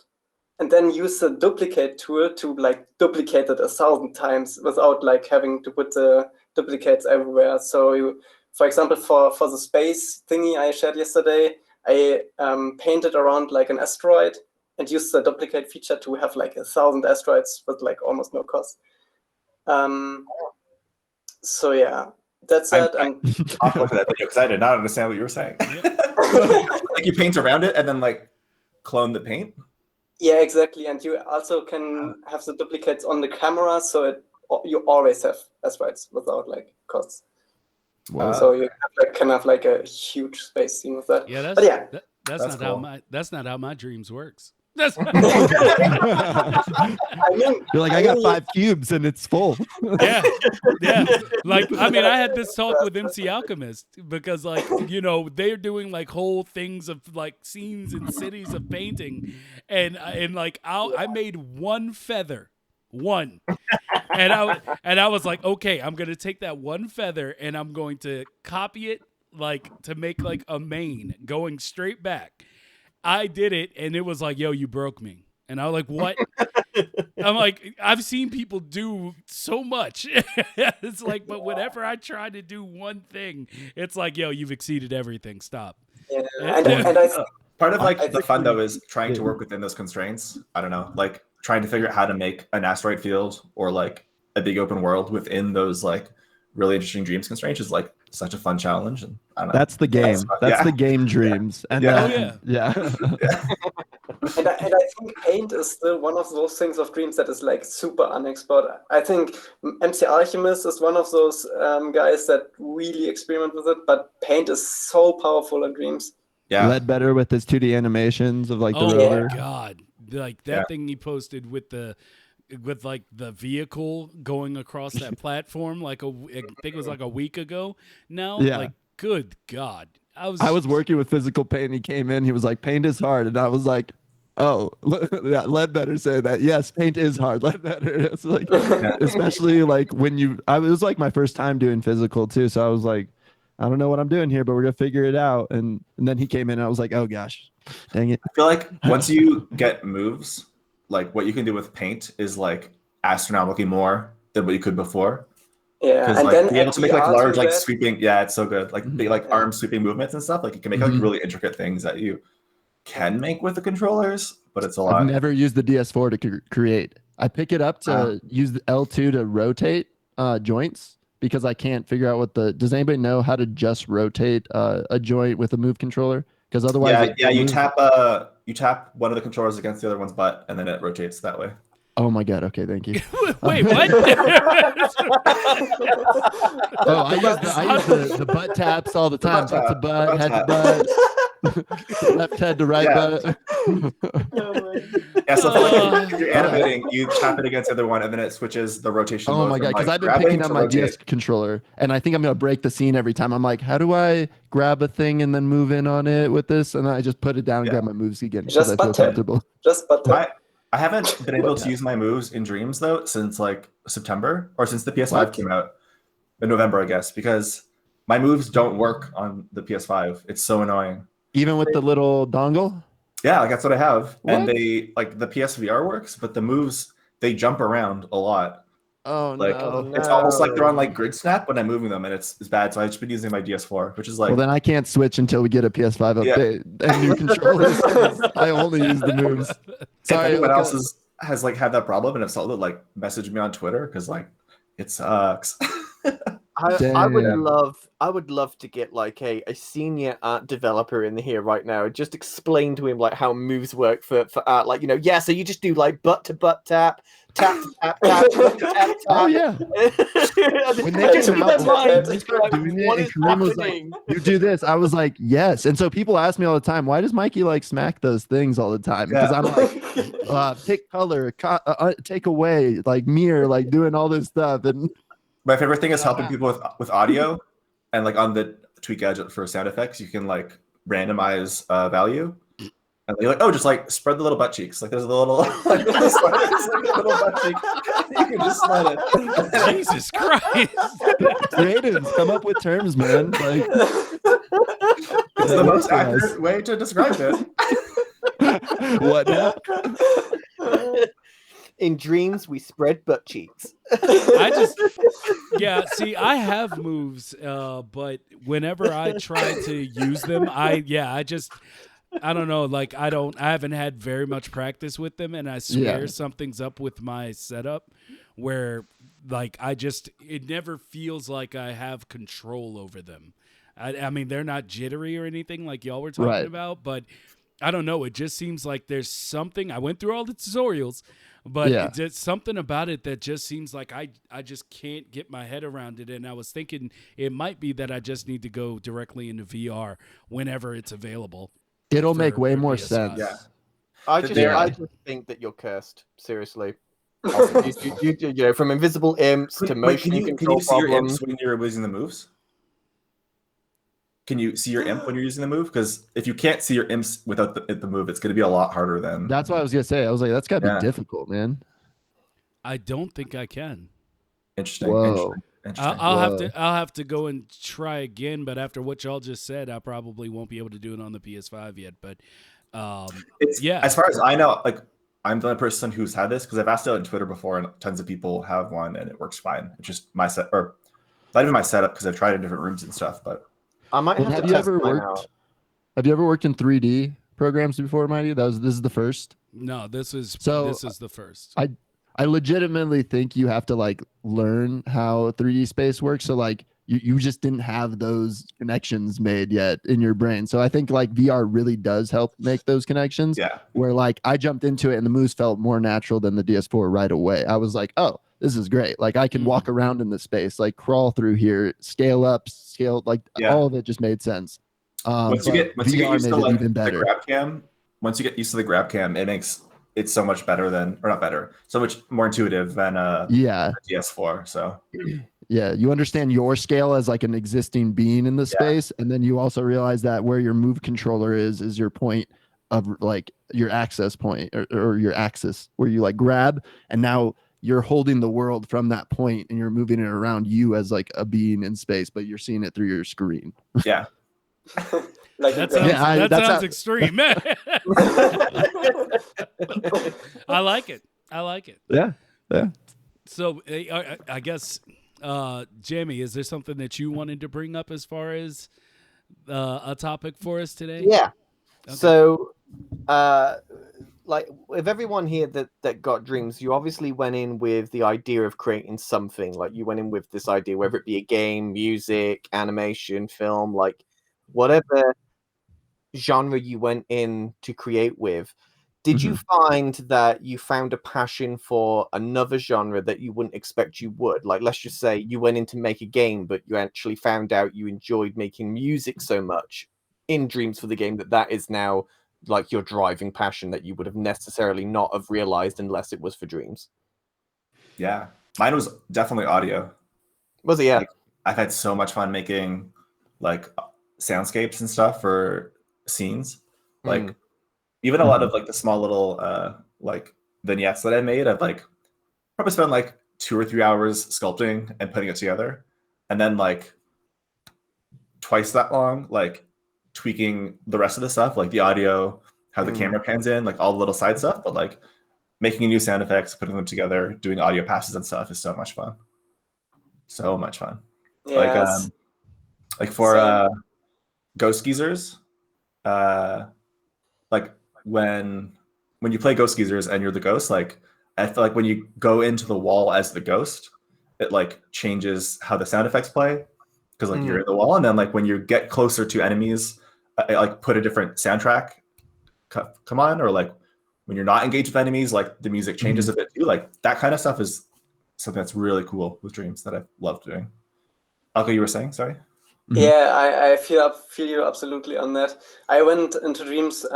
and then use the duplicate tool to like duplicate it 1,000 times without like having to put the duplicates everywhere. So you, for example, for the space thingy I shared yesterday, I painted around like an asteroid and used the duplicate feature to have like 1,000 asteroids with like almost no cost. So yeah, that's it. I'll look at that video because I did not understand what you were saying. Like you paint around it and then like clone the paint. Yeah, exactly. And you also can have the duplicates on the camera, so you always have asteroids without like costs. Wow. So you can have like a huge space scene with that. Yeah, that's that's not how my dreams works. That's You're like, I got 5 cubes and it's full. yeah. Like, I mean, I had this talk with MC Alchemist because, like, you know, they're doing like whole things of like scenes and cities of painting, and like I made one feather, and I was like, okay, I'm gonna take that one feather and I'm going to copy it like to make like a mane going straight back. I did it, and it was like, yo, you broke me. And I was like, what? I'm like, I've seen people do so much. It's like, but whenever I try to do one thing, it's like, yo, you've exceeded everything. Stop. Yeah. And I part of like the fun though is trying to work within those constraints. I don't know, like trying to figure out how to make an asteroid field or like a big open world within those like really interesting dreams constraints is like such a fun challenge. And I don't know. That's the game. That's the game dreams. And Yeah. And I think paint is still one of those things of dreams that is like super unexplored. I think MC Alchemist is one of those guys that really experiment with it, but paint is so powerful in dreams. Yeah. Ledbetter with his 2D animations of like the Oh rover. my god, like that thing he posted with like the vehicle going across that platform, like I think it was like a week ago now. Yeah. Like, good god, I was working with physical paint. He came in. He was like, "Paint is hard," and I was like, "Oh, Ledbetter said that. Yes, paint is hard. Ledbetter." It's like, especially like when it was like my first time doing physical too. So I was like, I don't know what I'm doing here, but we're gonna figure it out. And then he came in, and I was like, oh gosh, dang it. I feel like once you get moves, like what you can do with paint is like astronomically more than what you could before. Yeah, and like, then be able to make like large, like that. sweeping. Yeah, it's so good. Like big, like arm sweeping movements and stuff. Like you can make like really intricate things that you can make with the controllers, but it's a lot. I've never used the DS4 to create. I pick it up to use the L2 to rotate joints because I can't figure out does anybody know how to just rotate a joint with a move controller? Because otherwise, you tap one of the controllers against the other one's butt, and then it rotates that way. Oh my god! Okay, thank you. Wait, what? I use the butt taps all the time. Butt to butt, head to butt, left head to right butt. Yeah, so like, if you're animating, you tap it against the other one, and then it switches the rotation. Oh my god! Because I've been picking up my DS controller, and I think I'm gonna break the scene every time. I'm like, how do I grab a thing and then move in on it with this? And I just put it down and grab my moves again because I feel comfortable. Just butt. I haven't been able to use my moves in Dreams though since like September or since the PS5 came out in November, I guess, because my moves don't work on the PS5. It's so annoying. Even with the little dongle? Yeah, like that's what I have. What? And they like the PSVR works, but the moves they jump around a lot. Oh like, no! It's almost like they're on like grid snap when I'm moving them, and it's bad. So I've just been using my DS4, which is like. Well, then I can't switch until we get a PS5 update and new controllers. I only use the moves. Sorry, if anyone else has like had that problem and have solved it, like message me on Twitter because like it sucks. I would love to get like a senior art developer in here right now. Just explain to him like how moves work for art. Like, so you just do like butt to butt tap, tap tap tap tap tap. Oh yeah. When they Keep came that out, in mind. they started doing it, What and is Kareem was like, happening? "You do this." I was like, "Yes." And so people ask me all the time, "Why does Mikey like smack those things all the time?" Because Yeah. I'm like, "Pick color, take away, like mirror, like doing all this stuff." And My favorite thing is helping people with audio, and like on the Tweak Gadget for sound effects, you can like randomize value, and you're like, oh, just like spread the little butt cheeks. Like there's a little, like, there's like a little butt cheek. You can just slide it. Jesus Christ. creatives come up with terms, man. Like It's the most accurate way to describe it. what now? In dreams, we spread butt cheeks. Yeah, see, I have moves, but whenever I try to use them, I don't know, like I haven't had very much practice with them, and I swear something's up with my setup where like it never feels like I have control over them. I mean, they're not jittery or anything like y'all were talking about, but I don't know. It just seems like there's something. I went through all the tutorials, but it's just something about it that just seems like I just can't get my head around it. And I was thinking it might be that I just need to go directly into VR whenever it's available. It'll make way for more PS5. sense. Yeah. I just think that you're cursed. Seriously. you know, from invisible imps to motion can you control see your problems. imps when you're using the moves? Can you see your imp when you're using the move? Because if you can't see your imps without the move, it's going to be a lot harder than. That's what I was gonna say. I was like, that's gotta be difficult, man. I don't think I can. Interesting. Whoa. Interesting. I'll have to go and try again. But after what y'all just said, I probably won't be able to do it on the PS5 yet. But as far as I know, like I'm the only person who's had this because I've asked it on Twitter before, and tons of people have one, and it works fine. It's just my set, or not even my setup, because I've tried it in different rooms and stuff. But I might have to test mine out. Have you ever worked in 3D programs before, Mighty? This is the first. No, this is the first. I legitimately think you have to like learn how 3D space works. So like you just didn't have those connections made yet in your brain. So I think like VR really does help make those connections. Yeah. Where like I jumped into it and the moves felt more natural than the DS4 right away. I was like, oh, this is great. Like I can walk around in the space, like crawl through here, scale up, like all of it just made sense. Once you get used to like even the better. grab cam, once you get used to the grab cam, it makes it so much better than, or not better, so much more intuitive than DS4. So yeah, you understand your scale as like an existing being in the space, and then you also realize that where your move controller is your point of like your access point or your axis where you like grab, and now you're holding the world from that point and you're moving it around you as like a being in space, but you're seeing it through your screen. Yeah. Like that sounds extreme, man. I like it. Yeah. So I guess, Jamie, is there something that you wanted to bring up as far as a topic for us today? Yeah. Okay. So, like with everyone here that got dreams, you obviously went in with the idea of creating something. Like you went in with this idea, whether it be a game, music, animation, film, like whatever genre you went in to create with. Did you find that you found a passion for another genre that you wouldn't expect you would? Like, let's just say you went in to make a game, but you actually found out you enjoyed making music so much in dreams for the game that is now like your driving passion that you would have necessarily not have realized unless it was for dreams. Yeah. Mine was definitely audio. Was it? Yeah. Like, I've had so much fun making like soundscapes and stuff for scenes. Like even a lot of like the small little like vignettes that I made, I've like probably spent like 2 or 3 hours sculpting and putting it together. And then like twice that long, like tweaking the rest of the stuff, like the audio, how the camera pans in, like all the little side stuff, but like making new sound effects, putting them together, doing audio passes and stuff is so much fun. So much fun. Yes. Like for Ghost Geezers, like when you play Ghost Geezers and you're the ghost, like I feel like when you go into the wall as the ghost, it like changes how the sound effects play because like you're in the wall, and then like when you get closer to enemies, I like put a different soundtrack come on, or like when you're not engaged with enemies, like the music changes a bit too. Like that kind of stuff is something that's really cool with Dreams that I've loved doing. Elca, you were saying, sorry? Yeah, I feel you absolutely on that. I went into Dreams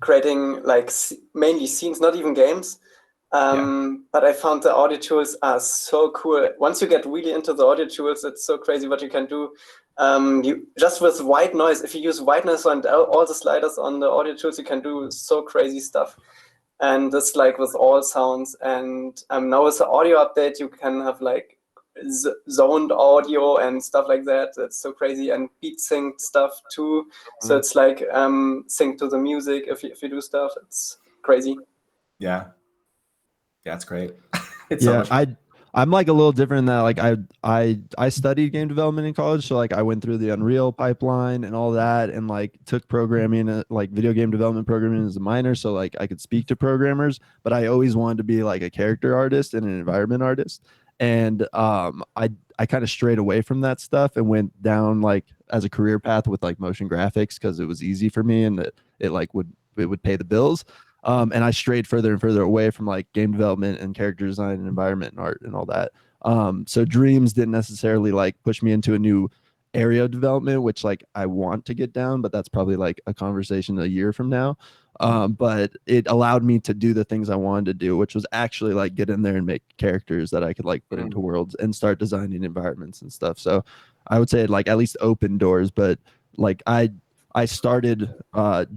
creating like mainly scenes, not even games. But I found the audio tools are so cool. Once you get really into the audio tools, it's so crazy what you can do. You just with white noise, if you use white noise and all the sliders on the audio tools, you can do so crazy stuff. And this like with all sounds. And now with the audio update, you can have like zoned audio and stuff like that. It's so crazy, and beat synced stuff too. So it's like sync to the music if you do stuff. It's crazy. Yeah, it's great. It's so much fun. I'm like a little different in that like I studied game development in college, so like I went through the Unreal pipeline and all that, and like took programming, like video game development programming as a minor, so like I could speak to programmers, but I always wanted to be like a character artist and an environment artist. And I kind of strayed away from that stuff and went down like as a career path with like motion graphics because it was easy for me and it would pay the bills. And I strayed further and further away from like game development and character design and environment and art and all that. So Dreams didn't necessarily like push me into a new area of development, which like I want to get down, but that's probably like a conversation a year from now. But it allowed me to do the things I wanted to do, which was actually like get in there and make characters that I could like put into worlds and start designing environments and stuff. So I would say like at least open doors, but like I started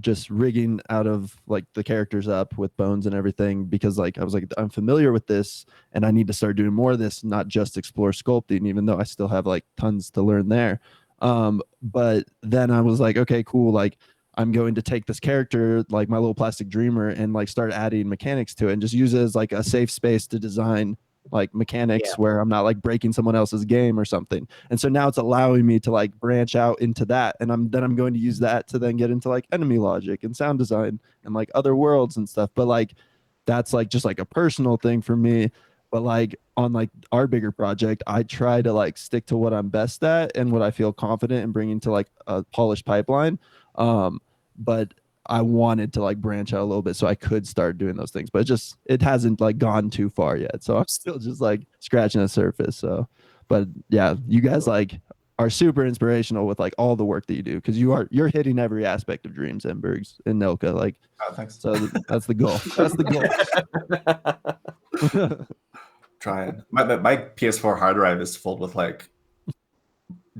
just rigging out of like the characters up with bones and everything because like I was like, I'm familiar with this and I need to start doing more of this, not just explore sculpting, even though I still have like tons to learn there. But then I was like, okay, cool. Like I'm going to take this character, like my little plastic dreamer, and like start adding mechanics to it and just use it as like a safe space to design like mechanics where I'm not like breaking someone else's game or something. And so now it's allowing me to like branch out into that. And I'm going to use that to then get into like enemy logic and sound design and like other worlds and stuff. But like, that's like just like a personal thing for me. But like on like our bigger project, I try to like stick to what I'm best at and what I feel confident in bringing to like a polished pipeline. But I wanted to like branch out a little bit so I could start doing those things, but it hasn't like gone too far yet. So I'm still just like scratching the surface. So, but yeah, you guys like are super inspirational with like all the work that you do because you're hitting every aspect of Dreams, Mbergs, and Elca. Like, thanks. So that's the goal. That's the goal. Trying. My PS4 hard drive is filled with like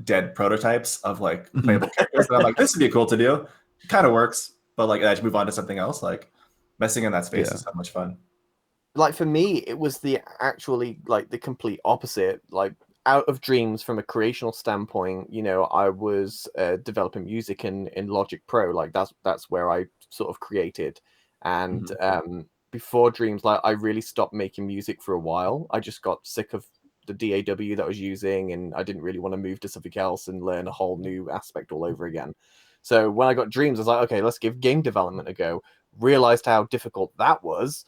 dead prototypes of like playable characters, and I'm like, this would be cool to do. It kind of works. But like I just move on to something else. Like messing in that space is so much fun. Like for me, it was the complete opposite. Like out of Dreams from a creational standpoint, you know, I was developing music in Logic Pro. Like that's where I sort of created. And before Dreams, like I really stopped making music for a while. I just got sick of the DAW that I was using, and I didn't really want to move to something else and learn a whole new aspect all over again. So when I got Dreams, I was like, okay, let's give game development a go. Realized how difficult that was.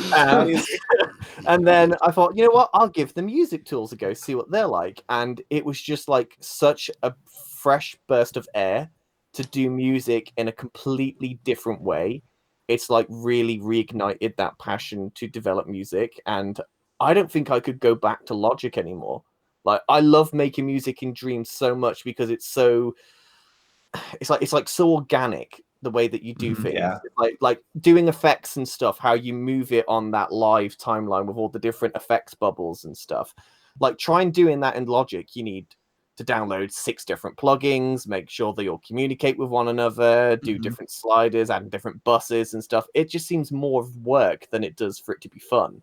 And then I thought, you know what? I'll give the music tools a go, see what they're like. And it was just like such a fresh burst of air to do music in a completely different way. It's like really reignited that passion to develop music. And I don't think I could go back to Logic anymore. Like I love making music in Dreams so much because it's like so organic the way that you do things. Yeah. Like doing effects and stuff, how you move it on that live timeline with all the different effects bubbles and stuff. Like try and doing that in Logic, you need to download 6 different plugins, make sure they all communicate with one another, do different sliders, add different buses and stuff. It just seems more work than it does for it to be fun.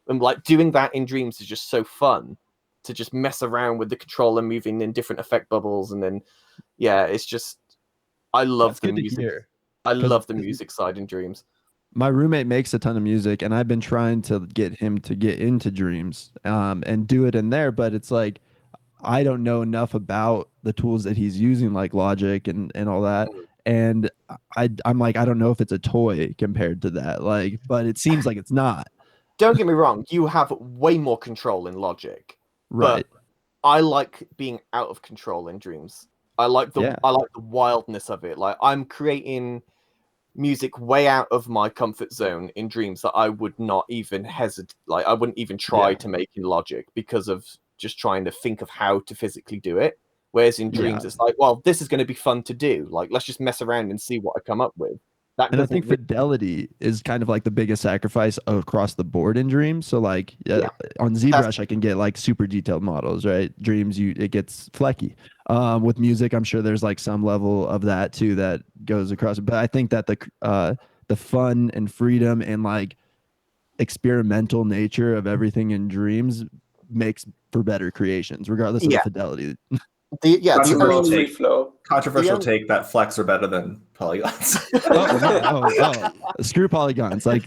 And like doing that in Dreams is just so fun to just mess around with the controller moving in different effect bubbles. And then it's just I love the music. I love the music side in Dreams. My roommate makes a ton of music, and I've been trying to get him to get into Dreams and do it in there. But it's like I don't know enough about the tools that he's using, like Logic and all that. And I'm like, I don't know if it's a toy compared to that. Like, but it seems like it's not. Don't get me wrong. You have way more control in Logic, right? But I like being out of control in Dreams. I like the wildness of it. Like I'm creating music way out of my comfort zone in Dreams that I would not even hesitate, like I wouldn't even try to make in Logic because of just trying to think of how to physically do it. Whereas in Dreams, it's like, well, this is going to be fun to do. Like, let's just mess around and see what I come up with. And I think fidelity is kind of like the biggest sacrifice across the board in Dreams. So like on ZBrush, I can get like super detailed models, right? Dreams, it gets flecky. With music, I'm sure there's like some level of that too that goes across. But I think that the fun and freedom and like experimental nature of everything in Dreams makes for better creations, regardless of the fidelity. Controversial take that flex are better than polygons. Screw polygons. Like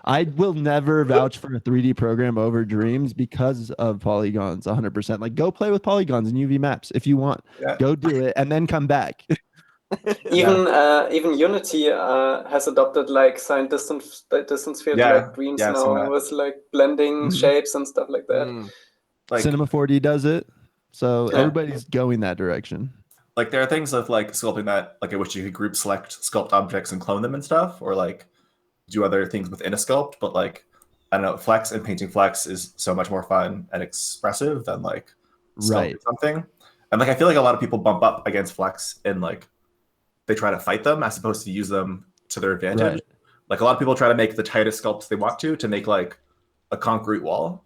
I will never vouch for a 3D program over Dreams because of polygons 100%. Like go play with polygons and UV maps if you want. Go do it and then come back. Even Unity has adopted like signed distance field like Dreams now with like blending shapes and stuff like that. Like Cinema 4D does it. So everybody's going that direction. Like there are things of like sculpting that like I wish you could group select sculpt objects and clone them and stuff, or like do other things within a sculpt. But like I don't know, flex and painting flex is so much more fun and expressive than like sculpting something. And like I feel like a lot of people bump up against flex and like they try to fight them as opposed to use them to their advantage. Like a lot of people try to make the tightest sculpts they want to make like a concrete wall.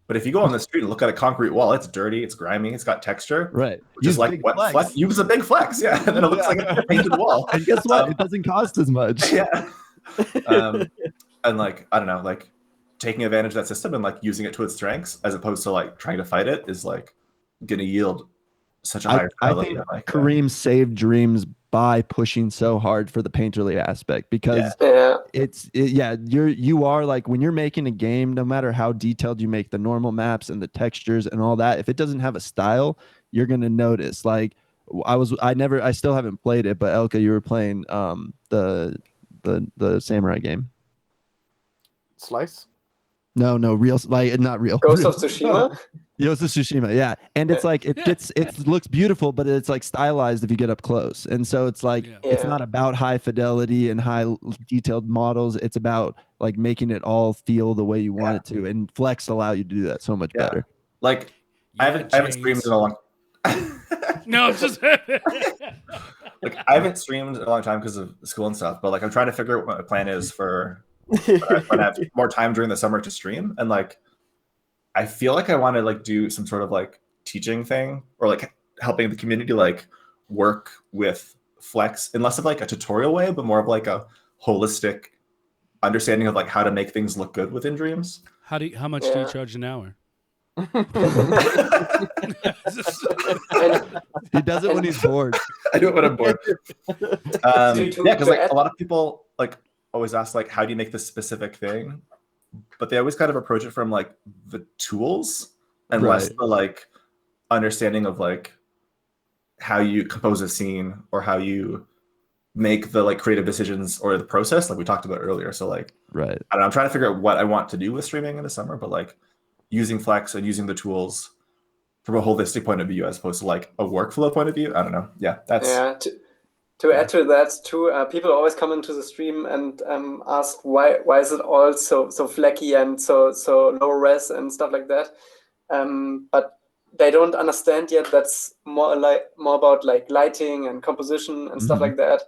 But if you go on the street and look at a concrete wall, it's dirty, it's grimy, it's got texture. Right. Which is like what flex. Use a big flex, and then it looks like a painted wall. And guess what? It doesn't cost as much. And like I don't know, like taking advantage of that system and like using it to its strengths as opposed to like trying to fight it is like going to yield such a higher quality. I think Kareem saved Dreams by pushing so hard for the painterly aspect because you are like when you're making a game, no matter how detailed you make the normal maps and the textures and all that, if it doesn't have a style, you're gonna notice. Like I still haven't played it, but Elca, you were playing the samurai game. Slice? No, real, like not real. Ghost of Tsushima? Ghost of Tsushima, yeah. And it's like it looks beautiful, but it's like stylized if you get up close. And so it's like it's not about high fidelity and high detailed models. It's about like making it all feel the way you want it to. And Flex allow you to do that so much better. Like I haven't streamed in a long No, it's just like I haven't streamed in a long time because of school and stuff, but like I'm trying to figure out what my plan is for when I have more time during the summer to stream. And like I feel like I want to like do some sort of like teaching thing or like helping the community like work with Flex in less of like a tutorial way, but more of like a holistic understanding of like how to make things look good within Dreams. How much do you charge an hour? He does it when he's bored. I do it when I'm bored. Because like a lot of people like always ask like, how do you make this specific thing? But they always kind of approach it from like the tools and less the like understanding of like how you compose a scene or how you make the like creative decisions or the process like we talked about earlier. So like, I don't know, I'm trying to figure out what I want to do with streaming in the summer, but like using Flex and using the tools from a holistic point of view as opposed to like a workflow point of view. I don't know. Yeah, that's To add to that too, people always come into the stream and ask why is it all so flaky and so low res and stuff like that, but they don't understand yet that's more about like lighting and composition and stuff like that,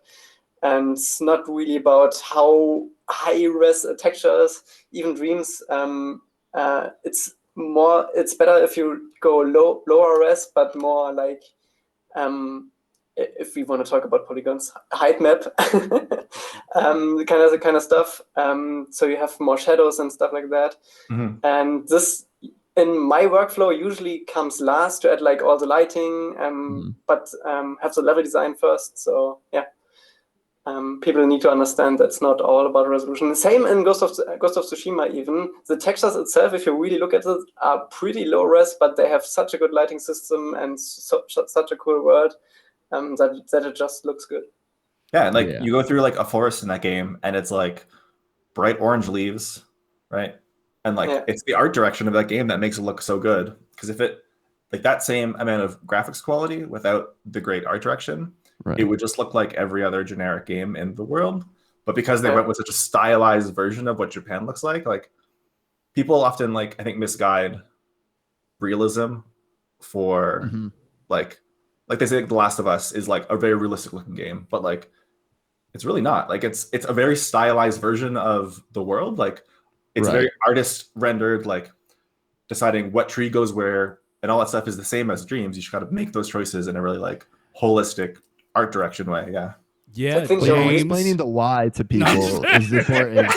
and it's not really about how high res a texture is. Even Dreams, it's better if you go lower res, but more like if we want to talk about polygons, height map, kind of stuff. So you have more shadows and stuff like that. And this, in my workflow, usually comes last to add like all the lighting, but have the level design first. So yeah, people need to understand that's not all about resolution. Same in Ghost of Tsushima even. The textures itself, if you really look at it, are pretty low res, but they have such a good lighting system and such a cool world. That it just looks good. Yeah, and like you go through like a forest in that game, and it's like bright orange leaves, right? And like it's the art direction of that game that makes it look so good. Because if it like that same amount of graphics quality without the great art direction, it would just look like every other generic game in the world. But because they went with such a stylized version of what Japan looks like people often I think misguide realism for like they say The Last of Us is a very realistic looking game, but it's really not. It's a very stylized version of the world. It's very artist rendered, deciding what tree goes where and all that stuff is the same as Dreams. You should kind of make those choices in a really holistic art direction way. Yeah. Yeah, explaining the why to people is important.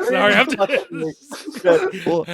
Sorry, well,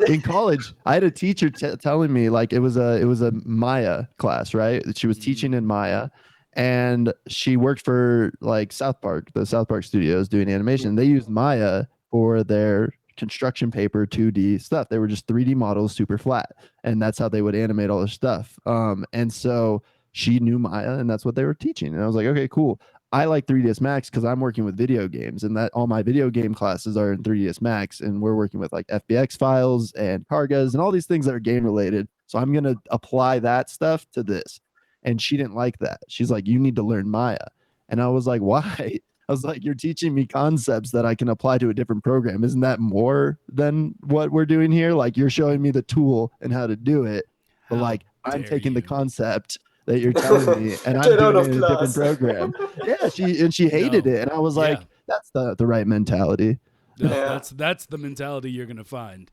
in college, I had a teacher telling me it was a Maya class, right? That she was teaching in Maya, and she worked for South Park, the South Park studios doing animation. They used Maya for their construction paper 2D stuff. They were just 3D models, super flat, and that's how they would animate all their stuff. And so she knew Maya, and that's what they were teaching. And I was like, okay, cool. I like 3ds Max because I'm working with video games, and that all my video game classes are in 3ds Max, and we're working with FBX files and Targas and all these things that are game related. So I'm gonna apply that stuff to this. And she didn't like that. She's like, you need to learn Maya. And I was like, why? I was like, you're teaching me concepts that I can apply to a different program. Isn't that more than what we're doing here? You're showing me the tool and how to do it, but I'm taking the concept that you're telling me and I'm doing it in a different program. Yeah, she hated it, and I was like, that's the right mentality. No, that's the mentality you're gonna find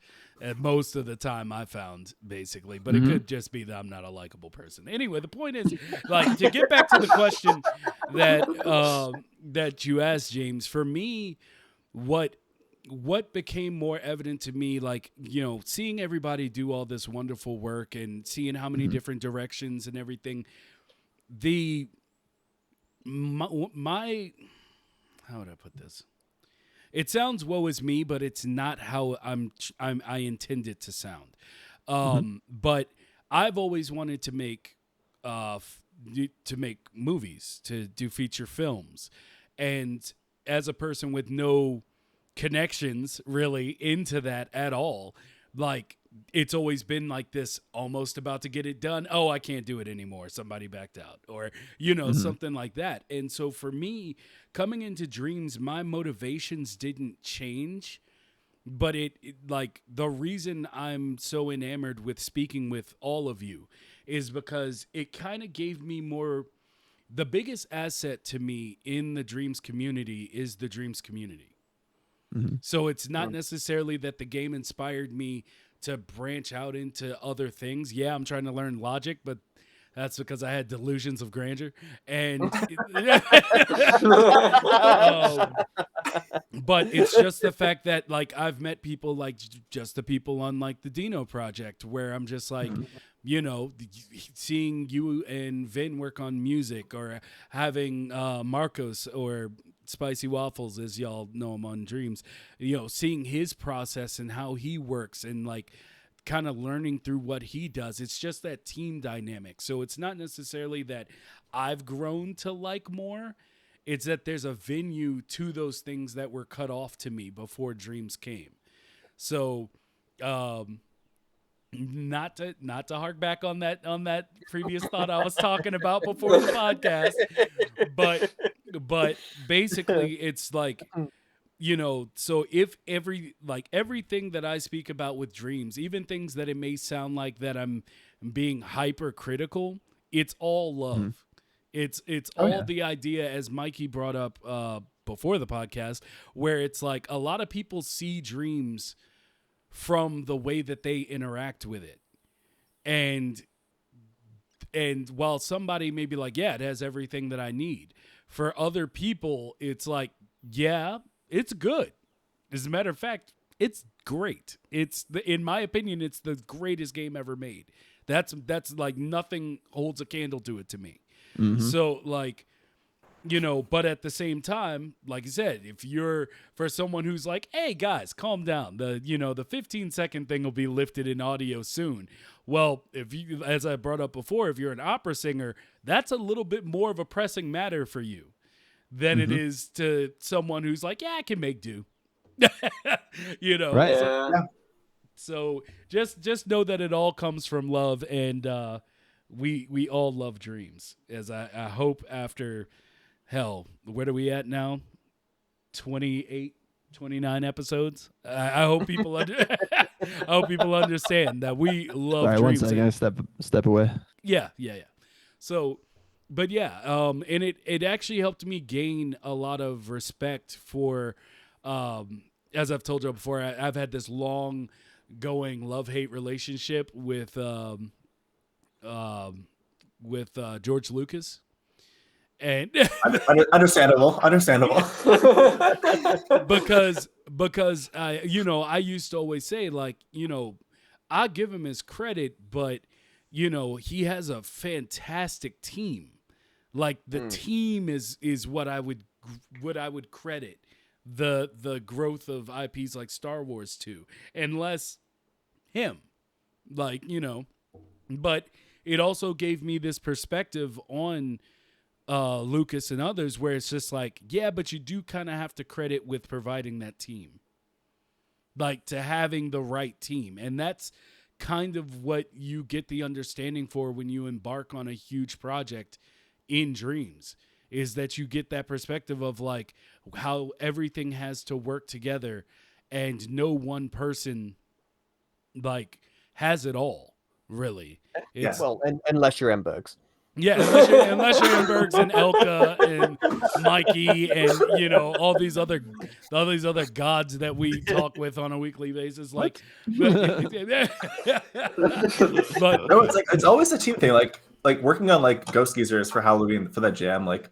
most of the time, I found, basically. But it could just be that I'm not a likable person. Anyway, the point is, to get back to the question that you asked, James, for me, what became more evident to me, seeing everybody do all this wonderful work and seeing how many different directions and everything, my how would I put this? It sounds woe is me, but it's not how I intend it to sound. But I've always wanted to make movies, to do feature films, and as a person with no connections really into that at all, it's always been this almost about to get it done. Oh, I can't do it anymore. Somebody backed out, or, something like that. And so for me, coming into Dreams, my motivations didn't change, but the reason I'm so enamored with speaking with all of you is because it kind of gave me more. The biggest asset to me in the Dreams community is the Dreams community. So it's not necessarily that the game inspired me to branch out into other things. Yeah, I'm trying to learn logic, but that's because I had delusions of grandeur. And but it's just the fact that I've met people just the people on the Dino project, where I'm just seeing you and Vin work on music, or having Marcos or Spicy Waffles, as y'all know him on Dreams, seeing his process and how he works, and kind of learning through what he does. It's just that team dynamic. So it's not necessarily that I've grown to like more. It's that there's a venue to those things that were cut off to me before Dreams came. So, not to hark back on that previous thought I was talking about before the podcast, but basically it's so if everything that I speak about with Dreams, even things that it may sound like that I'm being hypercritical, it's all love. It's all the idea, as Mikey brought up before the podcast, where it's a lot of people see Dreams from the way that they interact with it. And while somebody may be it has everything that I need, for other people, it's yeah, it's good. As a matter of fact, it's great. In my opinion, it's the greatest game ever made. That's nothing holds a candle to it to me. So but at the same time, like I said, if you're for someone who's hey guys, calm down. The 15-second thing will be lifted in audio soon. Well, if you, as I brought up before, if you're an opera singer, that's a little bit more of a pressing matter for you than it is to someone who's yeah, I can make do. Right. So just know that it all comes from love, and we all love Dreams. As I hope after, hell, where are we at now? 28, 29 episodes. I hope people I hope people understand that we love Sorry, Dreams. 1 second. Step away. Yeah. So, but yeah, and it actually helped me gain a lot of respect for, as I've told you before, I've had this long going love-hate relationship with George Lucas. And Understandable. because I used to always say, like, I give him his credit, but he has a fantastic team. Like the team is what I would credit the growth of IPs like Star Wars to, and less him. Like, but it also gave me this perspective on Lucas and others where it's just like, yeah, but you do kind of have to credit with providing that team, like to having the right team. And that's kind of what you get the understanding for when you embark on a huge project in Dreams, is that you get that perspective of like how everything has to work together and no one person like has it all, really. Yes. Well, unless you're Mbergs. Yeah, unless you're Mbergs and Elca and Mikey and all these other gods that we talk with on a weekly basis, like. But No, it's always a team thing. Like working on like Ghost Geezers for Halloween for that jam. Like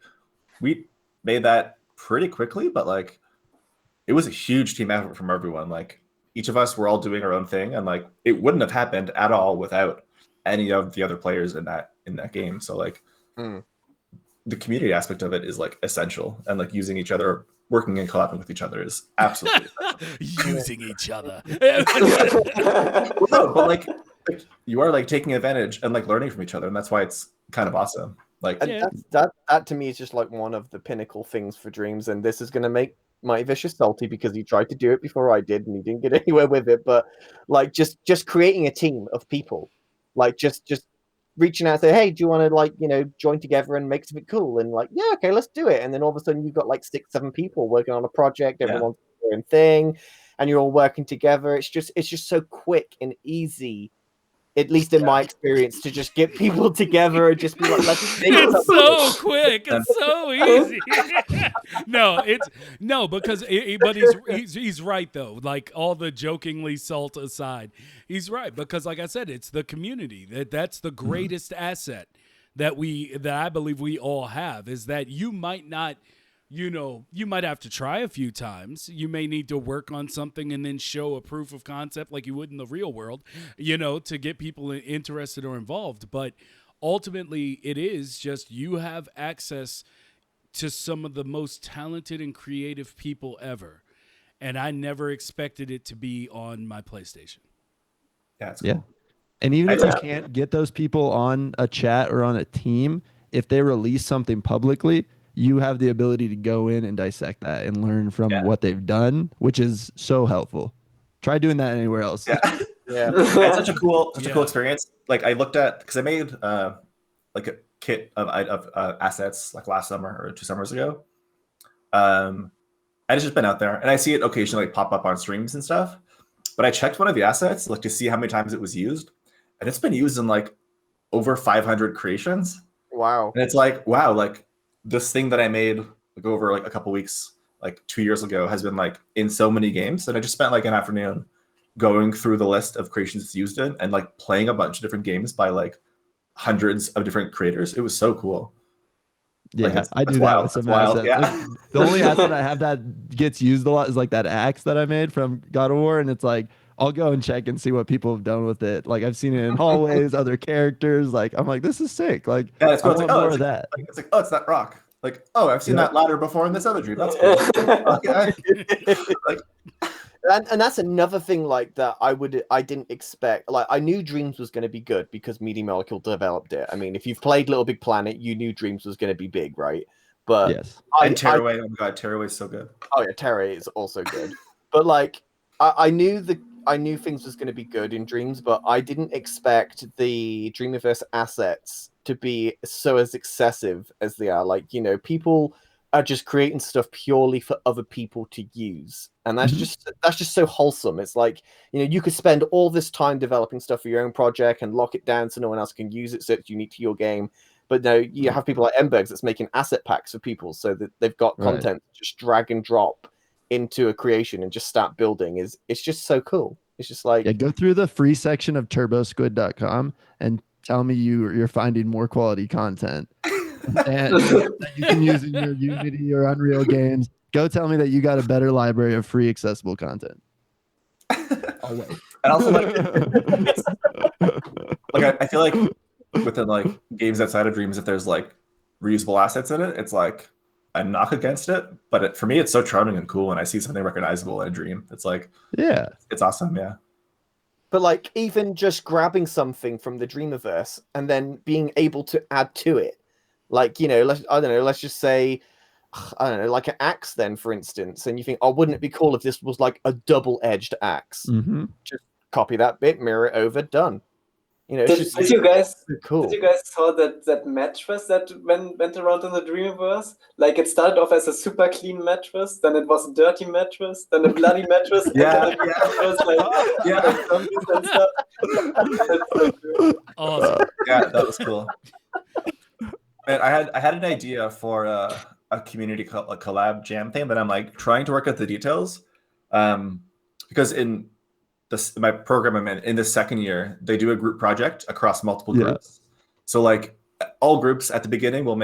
we made that pretty quickly, but like it was a huge team effort from everyone. Like each of us were all doing our own thing, and like it wouldn't have happened at all without any of the other players in that game. So like the community aspect of it is like essential, and like using each other, working and collaborating with each other is absolutely using each other. Well, no, but like you are like taking advantage and like learning from each other, and that's why it's kind of awesome. Like that to me is just like one of the pinnacle things for Dreams, and this is going to make MikeyCslt salty because he tried to do it before I did and he didn't get anywhere with it. But like just creating a team of people, like just reaching out and say, hey, do you want to like join together and make something cool? And like, yeah, okay, let's do it. And then all of a sudden you've got like 6-7 people working on a project, everyone's doing their own thing, and you're all working together. It's just so quick and easy, at least in my experience, to just get people together and just be like, let's it's so quick, it's so easy. But he's right though. Like all the jokingly salt aside, he's right, because like I said, it's the community that's the greatest asset that I believe we all have, is that you might not. You might have to try a few times. You may need to work on something and then show a proof of concept like you would in the real world, to get people interested or involved. But ultimately, it is just you have access to some of the most talented and creative people ever. And I never expected it to be on my PlayStation. That's cool. And even if you can't get those people on a chat or on a team, if they release something publicly, you have the ability to go in and dissect that and learn from what they've done, which is so helpful. Try doing that anywhere else. Yeah. It's such a cool experience. Like I looked at, because I made like a kit of assets like last summer or 2 summers ago. And it's just been out there, and I see it occasionally like, pop up on streams and stuff. But I checked one of the assets like to see how many times it was used, and it's been used in like over 500 creations. Wow. And it's like, wow, like this thing that I made like over like a couple weeks, like 2 years ago, has been like in so many games. And I just spent like an afternoon going through the list of creations it's used in and like playing a bunch of different games by like hundreds of different creators. It was so cool. Yeah, like I do that with some assets. Yeah. Like, the only asset I have that gets used a lot is like that axe that I made from God of War, and it's like I'll go and check and see what people have done with it. Like I've seen it in hallways, other characters. Like I'm like, this is sick. Like it's cool. I want more of that. It's like, oh, it's that rock. Like, oh, I've seen that ladder before in this other dream. That's cool. And that's another thing like that I didn't expect. Like I knew Dreams was going to be good because MID Roundtable developed it. I mean, if you've played Little Big Planet, you knew Dreams was going to be big, right? But yes. And Tearaway, oh my god, Tearaway is so good. Oh yeah, Tearaway is also good. But like I knew I knew things was going to be good in Dreams, but I didn't expect the Dreamiverse assets to be so as excessive as they are. Like, you know, people are just creating stuff purely for other people to use, and that's just so wholesome. It's like, you know, you could spend all this time developing stuff for your own project and lock it down so no one else can use it, so it's unique to your game. But no, you have people like Mbergs that's making asset packs for people so that they've got content to just drag and drop into a creation and just start building. It's just so cool. It's just like, yeah, go through the free section of turbosquid.com and tell me you're finding more quality content and that you can use in your Unity or Unreal games. Go tell me that you got a better library of free accessible content. I'll wait. And also, like I feel like within like games outside of Dreams, if there's like reusable assets in it, it's like a knock against it. But for me, it's so charming and cool when I see something recognizable in a dream. It's like, yeah, it's awesome. Yeah. but like even just grabbing something from the Dreamiverse and then being able to add to it, like, you know, let's just say, I don't know, like an axe then, for instance, and you think, oh, wouldn't it be cool if this was like a double-edged axe? Just copy that bit, mirror it over, done. You know, Did you guys cool. Did you guys saw that mattress that went around in the Dreamiverse? Like, it started off as a super clean mattress, then it was a dirty mattress, then a bloody mattress, and then a mattress, like zombies and stuff. That's so cool. Awesome. Yeah, that was cool. And I had an idea for a community collab jam thing, but I'm like trying to work out the details, because in my program I'm in the second year, they do a group project across multiple groups. So like all groups at the beginning will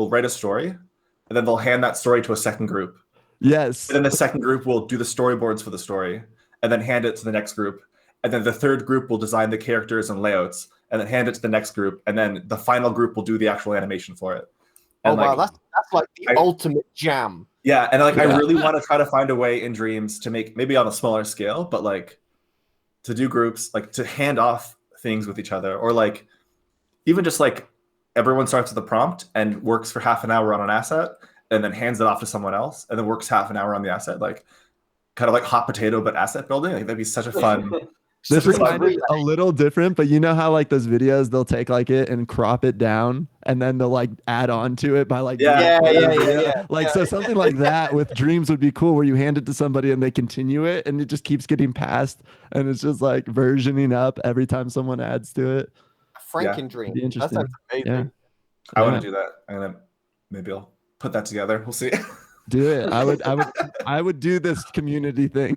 write a story, and then they'll hand that story to a second group. Yes. And then the second group will do the storyboards for the story and then hand it to the next group. And then the third group will design the characters and layouts and then hand it to the next group. And then the final group will do the actual animation for it. And wow, that's like the ultimate jam. Yeah, and like I really want to try to find a way in Dreams to make, maybe on a smaller scale, but like to do groups, like to hand off things with each other, or like even just like everyone starts with a prompt and works for half an hour on an asset and then hands it off to someone else and then works half an hour on the asset, like kind of like hot potato but asset building. Like that'd be such a fun. This is kind of a little different, but you know how like those videos, they'll take like it and crop it down and then they'll like add on to it by like so something like that with Dreams would be cool, where you hand it to somebody and they continue it and it just keeps getting passed and it's just like versioning up every time someone adds to it. Dream. That sounds amazing. Yeah. I want to do that. Maybe I'll put that together. We'll see. Do it. I would do this community thing.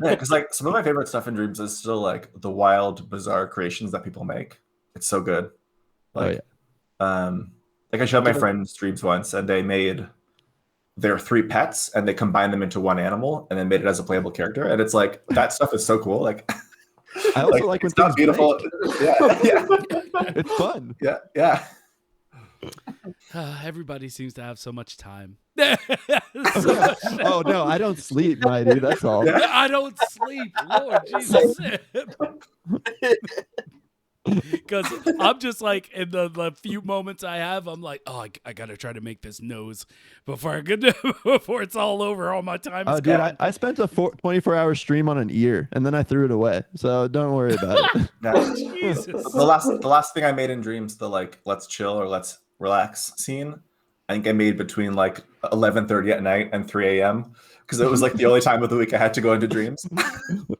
Yeah, because like some of my favorite stuff in Dreams is still like the wild, bizarre creations that people make. It's so good. Like, like I showed my friends Dreams once, and they made their 3 pets, and they combined them into one animal, and then made it as a playable character. And it's like that stuff is so cool. Like, I also like when things beautiful. Yeah, it's fun. Yeah. Everybody seems to have so much time. Oh no, I don't sleep, Mighty. That's all. I don't sleep. Lord Jesus. Because I'm just like, in the few moments I have, I'm like, oh, I gotta try to make this nose before before it's all over. All my time is gone. I spent a 24-hour stream on an ear and then I threw it away. So don't worry about it. Jesus. The last thing I made in Dreams, the like let's chill or let's relax scene, I think I made between like 11:30 at night and 3 a.m. because it was like the only time of the week I had to go into Dreams.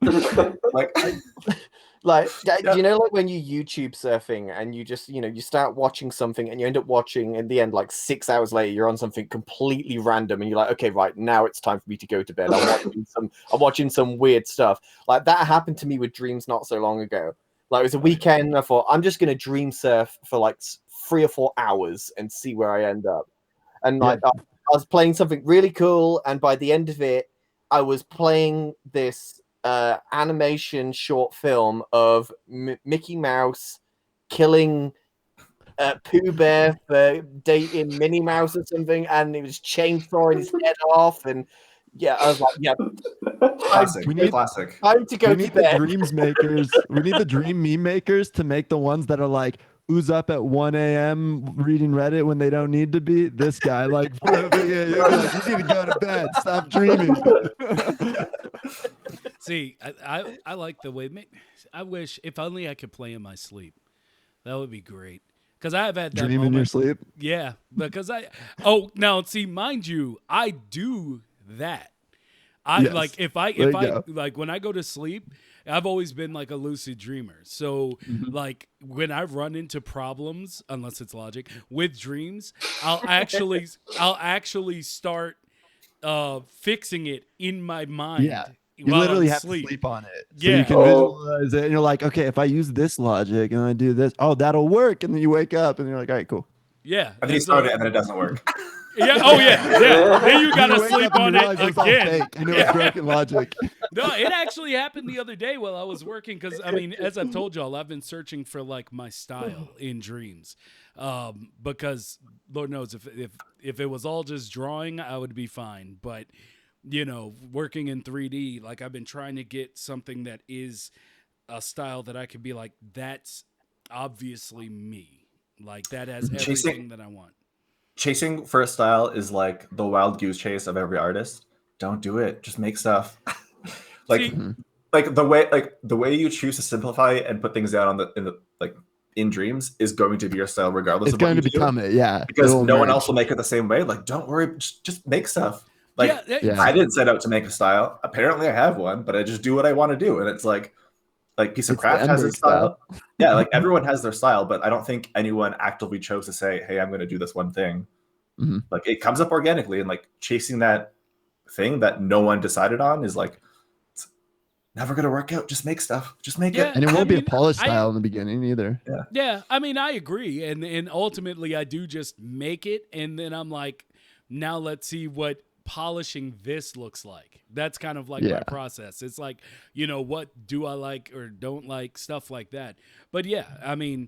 You know, like when you YouTube surfing and you just, you know, you start watching something and you end up watching in the end, like 6 hours later, you're on something completely random and you're like, okay, right, now it's time for me to go to bed. I'm watching some weird stuff. Like that happened to me with Dreams not so long ago. Like it was a weekend and I thought, I'm just going to dream surf for like 3 or 4 hours and see where I end up. And like I was playing something really cool, and by the end of it, I was playing this animation short film of Mickey Mouse killing Pooh Bear for dating Minnie Mouse or something, and he was chainsawing his head off, and I was like, classic. Time to go to bed. The Dreams makers. We need the dream meme makers to make the ones that are like, who's up at 1 a.m. reading Reddit when they don't need to be? This guy, like, you need to go to bed. Stop dreaming. See, I like the way. I wish if only I could play in my sleep. That would be great. Because I've had that Dream moment. in your sleep. Yeah, because now see, mind you, I do that. Yes. Like if I like when I go to sleep, I've always been like a lucid dreamer. So like when I run into problems, unless it's logic, with dreams, I'll actually start fixing it in my mind. Yeah. You while literally I'm have asleep. to sleep on it. So Yeah. you can visualize it. And you're like, okay, if I use this logic and I do this, oh, that'll work. And then you wake up and you're like, all right, cool. Yeah. And then you start it and then it doesn't work. Yeah. Oh yeah. Yeah. Then you gotta wake sleep up on and you it realize it's all again. fake and it was broken logic. No, it actually happened the other day while I was working because, I mean, as I've told y'all, I've been searching for like my style in dreams because Lord knows if it was all just drawing, I would be fine. But, you know, working in 3D, like I've been trying to get something that is a style that I could be like, that's obviously me. Like that has everything that I want. Chasing for a style is like the wild goose chase of every artist. Don't do it. Just make stuff. Like the way you choose to simplify and put things down in dreams is going to be your style regardless. It's of what going you to become do, it, yeah. because no one else will make it the same way. Like, don't worry, just make stuff. Like, I didn't set out to make a style. Apparently, I have one, but I just do what I want to do, and it's like piece of craft has its style. Yeah, like everyone has their style, but I don't think anyone actively chose to say, "Hey, I'm going to do this one thing." Like, it comes up organically, and like chasing that thing that no one decided on is like never gonna work out. Just make stuff. Just make it. And it won't be a polished style in the beginning either. Yeah. I mean, I agree. And ultimately I do just make it. And then I'm like, now let's see what polishing this looks like. That's kind of like my process. It's like, you know, what do I like or don't like, stuff like that. But yeah, I mean,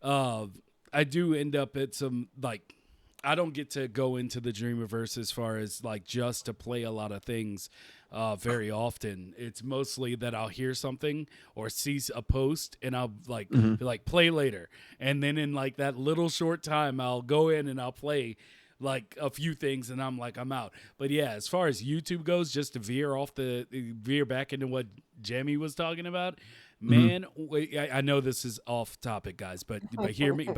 I do end up at some like, I don't get to go into the Dreamiverse as far as like just to play a lot of things very often. It's mostly that I'll hear something or see a post and I'll like be like play later. And then in like that little short time, I'll go in and I'll play like a few things and I'm like, I'm out. But yeah, as far as YouTube goes, just to veer back into what Jamie was talking about, man, I know this is off topic, guys, but hear me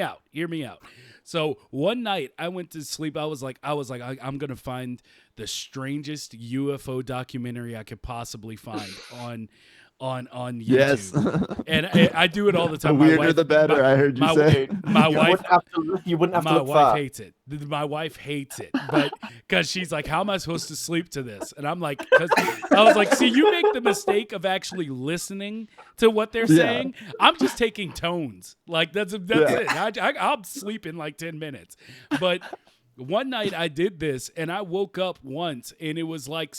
out. Hear me out. So one night I went to sleep. I was like, I'm gonna find the strangest UFO documentary I could possibly find on YouTube. Yes. And I do it all the time. The weirder the better, I heard you say. My wife you wouldn't have to my look wife far. hates it. My wife hates it, but because she's like, "How am I supposed to sleep to this?" And I'm like, "Because I was like, see, you make the mistake of actually listening to what they're saying. I'm just taking tones. Like that's it. I'll sleep in like 10 minutes." But one night I did this, and I woke up once, and it was like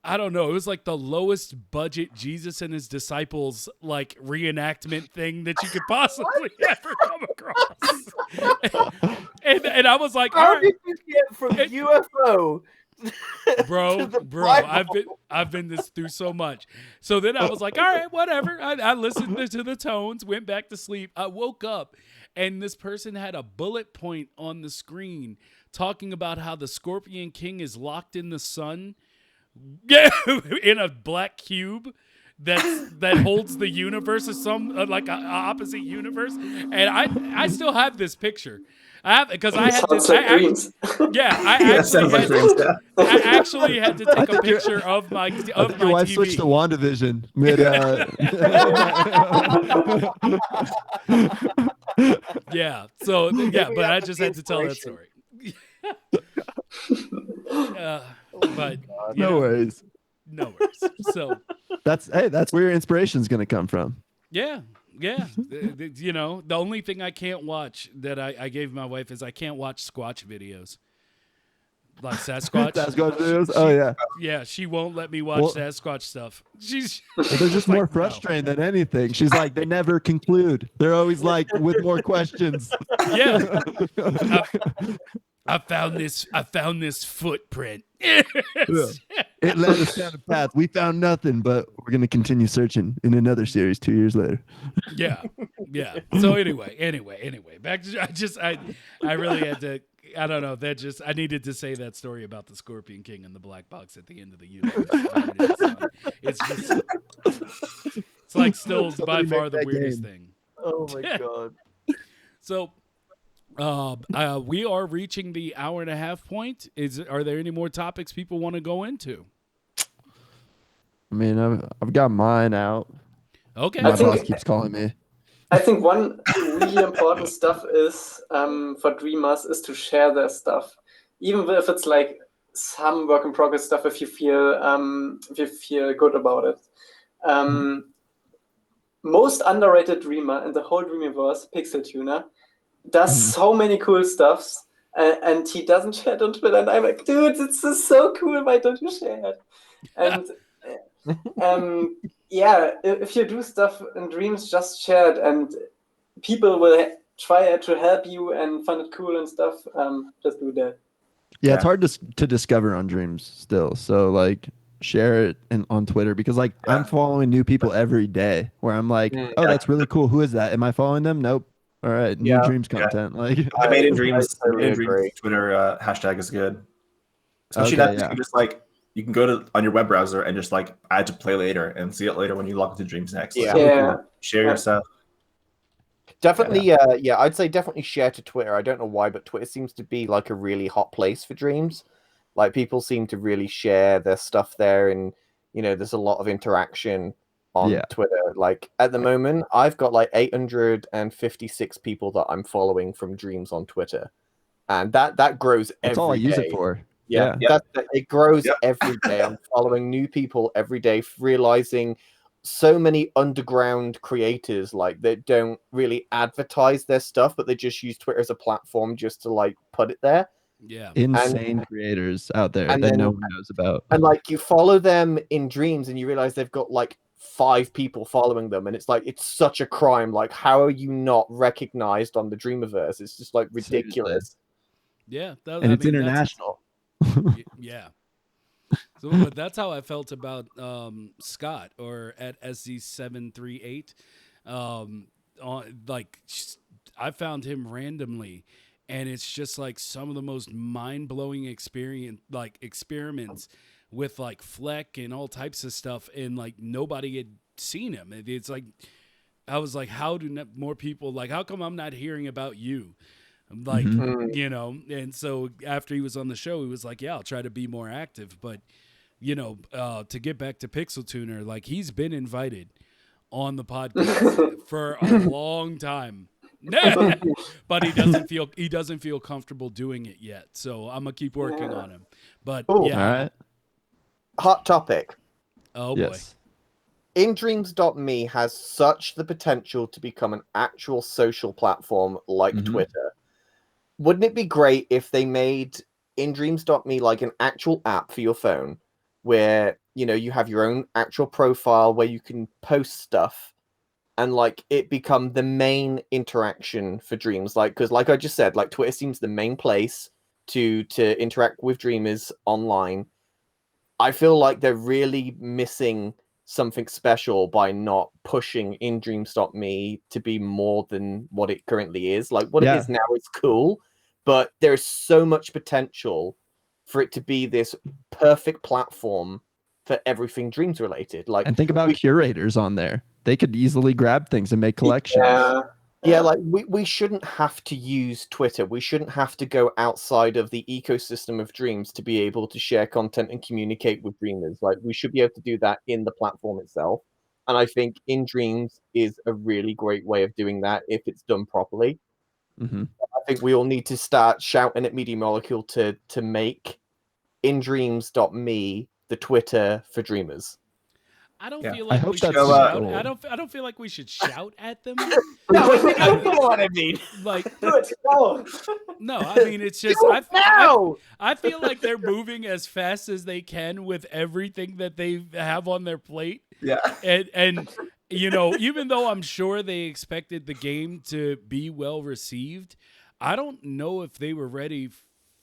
I don't know. It was like the lowest budget Jesus and his disciples like reenactment thing that you could possibly ever come across. and I was like, how did you get from UFO? Bro, I've been this through so much. So then I was like, all right, whatever. I listened to the tones, went back to sleep. I woke up and this person had a bullet point on the screen talking about how the Scorpion King is locked in the sun. Yeah, in a black cube that holds the universe as some like an opposite universe, and I still have this picture. I have because I had to. I actually had to take a picture of my your wife TV. switched to WandaVision mid. Yeah. So yeah, but I just had to tell that story. But no worries. So that's where your inspiration's gonna come from. Yeah. You know, the only thing I can't watch that I gave my wife is I can't watch Squatch videos. Like Sasquatch. Sasquatch videos? Oh yeah. Yeah, she won't let me watch Sasquatch stuff. They're just more frustrating than anything. She's like, they never conclude. They're always like with more questions. Yeah. I found this footprint. It led us down a path. We found nothing, but we're gonna continue searching in another series 2 years later. Yeah. So anyway. Back to I really had to I don't know. That just I needed to say that story about the Scorpion King and the black box at the end of the universe. It's just it's like still by far the weirdest thing. Oh my god. So we are reaching the hour and a half point. Are there any more topics people want to go into? I mean, I've got mine out. Okay. My boss keeps calling me. I think one really important stuff is for dreamers is to share their stuff, even if it's like some work in progress stuff. If you feel good about it. Most underrated dreamer in the whole Dreamiverse, Pixel Tuner, does so many cool stuffs, and he doesn't share it on Twitter. And I'm like, dude, this is so cool. Why don't you share it? And yeah, if you do stuff in dreams, just share it, and people will try to help you and find it cool and stuff. Just do that. Yeah, it's hard to discover on dreams still. So like share it on Twitter, because like I'm following new people every day where I'm like, oh, that's really cool. Who is that? Am I following them? Nope. All right, new dreams content. Like I made in dreams. totally Made in agree. dreams Twitter hashtag is good. Especially Okay, that you can just like you can go to on your web browser and just like add to play later and see it later when you log into dreams next. Yeah. Yeah. Share your stuff. Definitely, I'd say definitely share to Twitter. I don't know why, but Twitter seems to be like a really hot place for dreams. Like people seem to really share their stuff there, and there's a lot of interaction on Twitter. Like at the moment, I've got like 856 people that I'm following from dreams on Twitter, and that grows every day. that's all I use it for. Yeah. It grows every day. I'm following new people every day, realizing so many underground creators like that don't really advertise their stuff, but they just use Twitter as a platform just to like put it there. Yeah. Insane creators out there that no one knows about. And like you follow them in dreams and you realize they've got like 5 people following them, and it's like it's such a crime. Like, how are you not recognized on the Dreamiverse? It's just like ridiculous. Yeah. And it's international. Yeah. So but that's how I felt about Scott, or at SZ738. I found him randomly, and it's just like some of the most mind-blowing experiments with like Fleck and all types of stuff, and like nobody had seen him. It's like I was like, how do more people, like, how come I'm not hearing about you? Like, and so after he was on the show, he was like, yeah, I'll try to be more active. But, to get back to Pixel Tuner, like he's been invited on the podcast for a long time. But he doesn't feel comfortable doing it yet. So I'm going to keep working on him. But Ooh, all right. Hot topic. Oh Yes. boy. InDreams.me has such the potential to become an actual social platform like Twitter. Wouldn't it be great if they made InDreams.me like an actual app for your phone, where you have your own actual profile where you can post stuff, and like it become the main interaction for dreams? Like, because like I just said, like Twitter seems the main place to interact with dreamers online. I feel like they're really missing something special by not pushing InDreams.me to be more than what it currently is. Like what it is now is cool, but there's so much potential for it to be this perfect platform for everything dreams related. Like, and think about curators on there. They could easily grab things and make collections. Yeah, like we shouldn't have to use Twitter. We shouldn't have to go outside of the ecosystem of dreams to be able to share content and communicate with dreamers. Like, we should be able to do that in the platform itself. And I think In Dreams is a really great way of doing that if it's done properly. I think we all need to start shouting at Media Molecule to make InDreams.me the Twitter for dreamers. I don't feel like we should shout. I don't feel like we should shout at them. No, you know what I mean. Like, No. no, I mean it's just I feel like they're moving as fast as they can with everything that they have on their plate. Yeah. And even though I'm sure they expected the game to be well received, I don't know if they were ready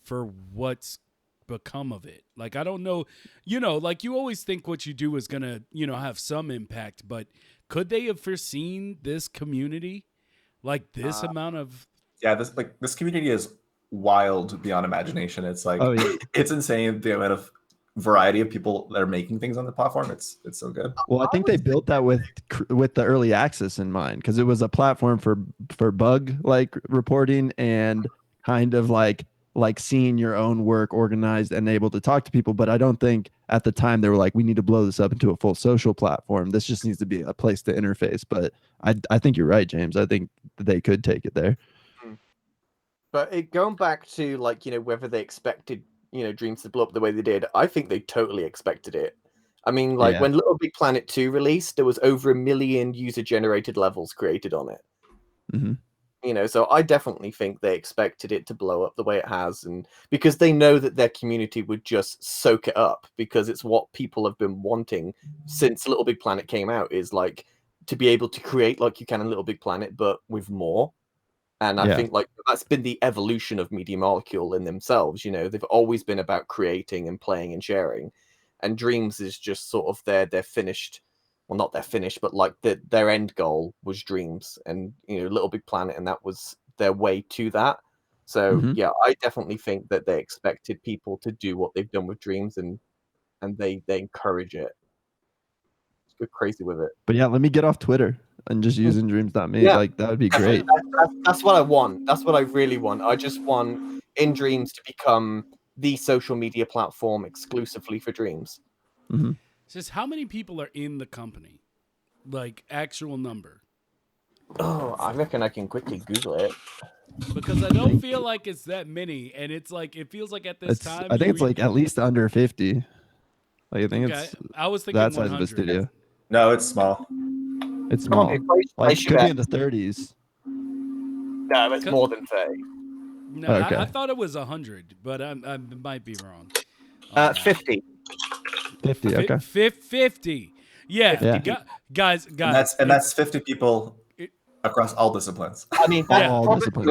for what's become of it. Like, I don't know, like you always think what you do is gonna, have some impact, but could they have foreseen this community, like this amount of? Yeah, this community is wild beyond imagination. It's like Oh, yeah. it's insane the amount of variety of people that are making things on the platform. It's so good. Well, I think they built that with the early access in mind, because it was a platform for bug like reporting and kind of like seeing your own work organized and able to talk to people. But I don't think at the time they were like, we need to blow this up into a full social platform. This just needs to be a place to interface. But I think you're right, James. I think they could take it there. But going back to like, whether they expected, Dreams to blow up the way they did, I think they totally expected it. I mean, like when Little Big Planet 2 released, there was over 1 million user-generated levels created on it. Mm-hmm. So I definitely think they expected it to blow up the way it has, and because they know that their community would just soak it up, because it's what people have been wanting since Little Big Planet came out, is like to be able to create like you can in Little Big Planet, but with more. And I think like that's been the evolution of Media Molecule in themselves. They've always been about creating and playing and sharing. And Dreams is just sort of their finished, well, not their finished, but like their end goal was Dreams and, Little Big Planet. And that was their way to that. So, yeah, I definitely think that they expected people to do what they've done with Dreams, and they encourage it. Go crazy with it. But yeah, let me get off Twitter and just using dreams.me. Yeah. Like that would be great. That's what I want. That's what I really want. I just want In Dreams to become the social media platform exclusively for Dreams. Mm-hmm. It's just how many people are in the company? Like actual number. Oh, I reckon I can quickly Google it. Because I don't feel like it's that many, and it's like it feels like at this time. I think it's like at least under 50. Like I think it's I was thinking that size 100. of a studio. No, it's small. It's small. Like it could be in the 30s. No, it's more than 30. No, Okay. I thought it was 100, but I might be wrong. 50. 50. Okay. 50. Yeah. Guys. And that's 50 people across all disciplines. I mean, all disciplines.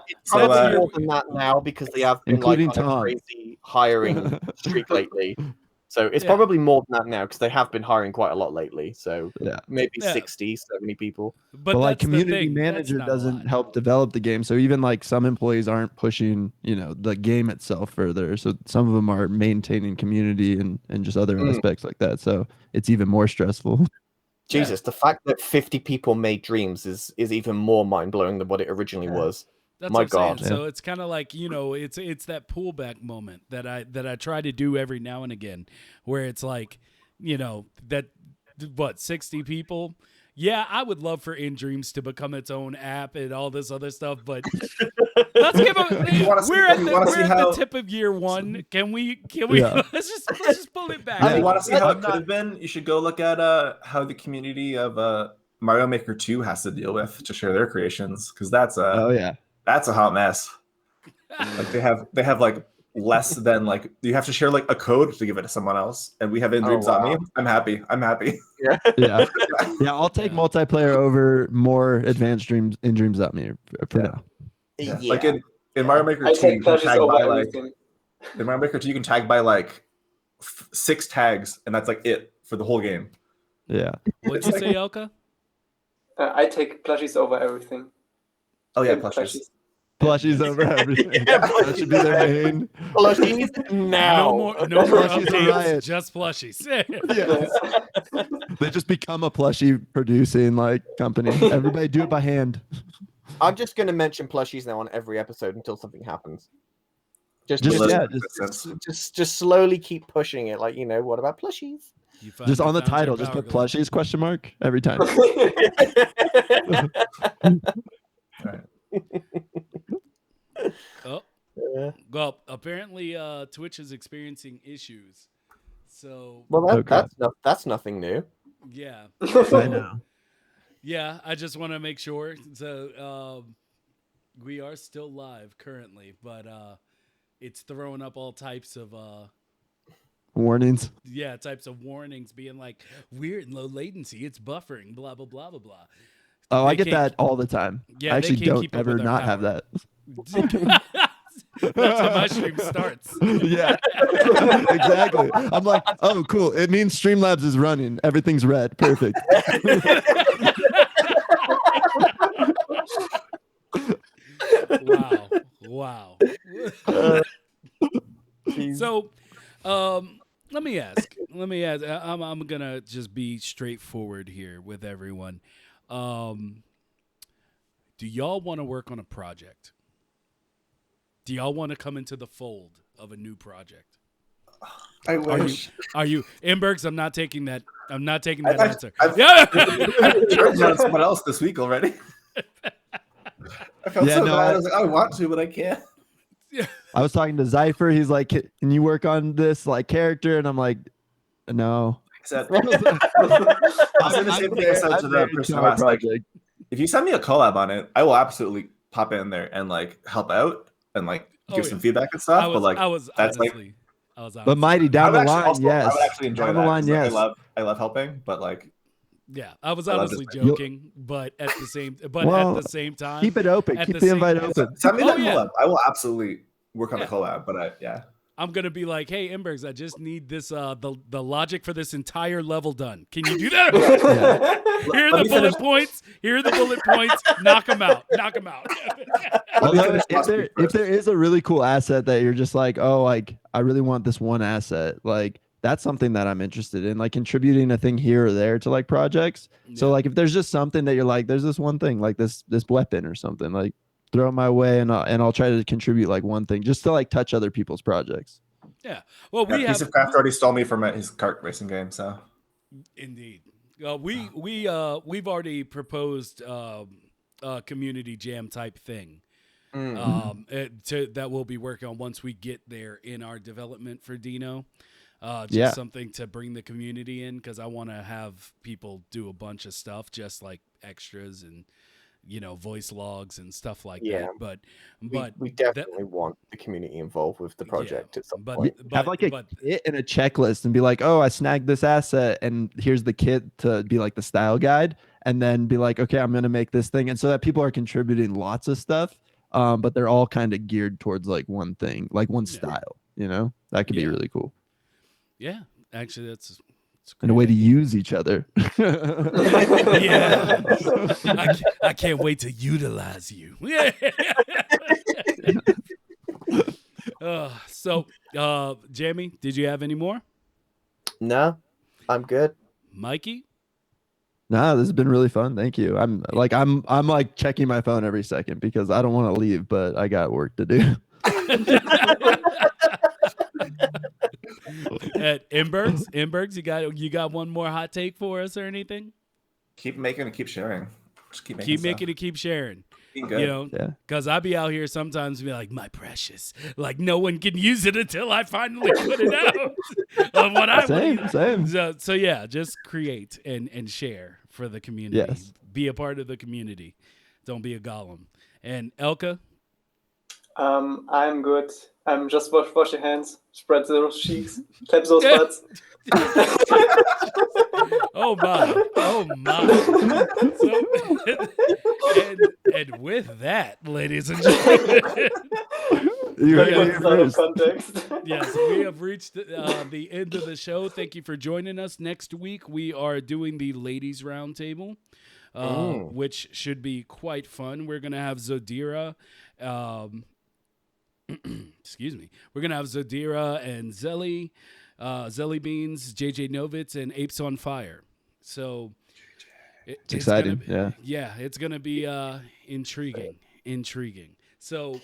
It's probably more than that now, because they have been Including like on a Tom. crazy hiring streak lately. So it's probably more than that now, because they have been hiring quite a lot lately. So maybe 60, 70 people. But like that's the community thing. manager That's not a doesn't lot. help develop the game. So even like some employees aren't pushing, the game itself further. So some of them are maintaining community and just other aspects like that. So it's even more stressful. Jesus, the fact that 50 people made Dreams is even more mind-blowing than what it originally was. That's My what I'm God. saying. So it's kind of like, it's that pullback moment that I try to do every now and again, where it's like, that 60 people. Yeah, I would love for In Dreams to become its own app and all this other stuff, but let's give we're at the tip of year one. Can we let's just pull it back. If you want to see how it could have been, you should go look at how the community of Mario Maker 2 has to deal with to share their creations, because that's a hot mess. Like they have like less than like you have to share like a code to give it to someone else, and we have In Dreams on me. I'm happy. Yeah. I'll take multiplayer over more advanced In Dreams.me for now. Yeah. Like in Mario Maker 2, you can tag by like in Mario Maker 2 you can tag by like 6 tags, and that's like it for the whole game. Yeah. What'd you say, Elca? I take plushies over everything. Oh yeah, plushies. Plushies over everything. That should be their main. Plushies now. No more Plushies updates, riot. just plushies. Yes. They just become a plushie producing like company. Everybody do it by hand. I'm just going to mention plushies now on every episode until something happens. Just slowly keep pushing it. Like, what about plushies? Just on the title, just put plushies ? Every time. Right. Well, apparently Twitch is experiencing issues. So that's nothing new. Yeah. I know. Yeah, I just want to make sure. So we are still live currently, but it's throwing up all types of warnings. Yeah, types of warnings being like weird and low latency, it's buffering, blah blah blah blah blah. Oh, I get that all the time. Yeah, I actually don't ever not have that. That's how my stream starts. Yeah, exactly. I'm like, oh, cool. It means Streamlabs is running. Everything's red. Perfect. Wow. Let me ask. I'm gonna just be straightforward here with everyone. Do y'all want to work on a project? Do y'all want to come into the fold of a new project? I wish. Are you Mbergs? I'm not taking that. I'm not taking that I've- answer. I've- Yeah. I've turned down someone else this week already. I felt so bad. I was like, I want to, but I can't. I was talking to Zypher. He's like, "Can you work on this like character?" And I'm like, "No." I was in the same thing I said to the person who asked, like, if you send me a collab on it, I will absolutely pop in there and like help out and like give some feedback and stuff. But Mighty down the line, yes. I would actually enjoy down that. The line, yes. I love helping, but like, yeah, I was honestly joking, but at the same time, keep it open. Keep the invite open. Send me that collab. I will absolutely work on the collab, but I'm gonna be like, hey, Mbergs, I just need this the logic for this entire level done. Can you do that? Here are the bullet points. Here are the bullet points. Knock them out. Knock them out. Although, if there is a really cool asset that you're just like, oh, like I really want this one asset, like that's something that I'm interested in, like contributing a thing here or there to like projects. Yeah. So like if there's just something that you're like, there's this one thing like this weapon or something, like throw it my way and I'll try to contribute like one thing just to like touch other people's projects. Yeah. Well, Piece of Craft already stole me from his kart racing game, so indeed. We've already proposed a community jam type thing. That we'll be working on once we get there in our development for Dino. Something to bring the community in, because I want to have people do a bunch of stuff, just like extras and voice logs and stuff like that. But we definitely want the community involved with the project at some point. Have like a kit and a checklist and be like, oh, I snagged this asset and here's the kit to be like the style guide, and then be like, okay, I'm gonna make this thing, and so that people are contributing lots of stuff, but they're all kind of geared towards like one thing, like one style. That could be really cool. Yeah, actually, that's and a way to use each other. Yeah, I can't wait to utilize you. Yeah. So, Jamie, did you have any more? No, I'm good. Mikey? Nah, this has been really fun. Thank you. I'm like checking my phone every second because I don't want to leave, but I got work to do. At Mbergs, you got one more hot take for us or anything? Keep making and keep sharing. Just keep making and keep sharing. Being good. Because I be out here sometimes be like, my precious, like no one can use it until I finally put it out of what I want. Same. So yeah, just create and share for the community. Yes. Be a part of the community. Don't be a golem. And Elca? I'm good. Just wash your hands, spread those cheeks, clap those butts. Oh my. So, and with that, ladies and gentlemen, yes, we have reached the end of the show. Thank you for joining us. Next week, we are doing the Ladies Roundtable, which should be quite fun. We're going to have Zodira. Excuse me. We're going to have Zodira and Zelly Beans, JJ Novitz, and Apes on Fire. So it's exciting. It's going to be intriguing. So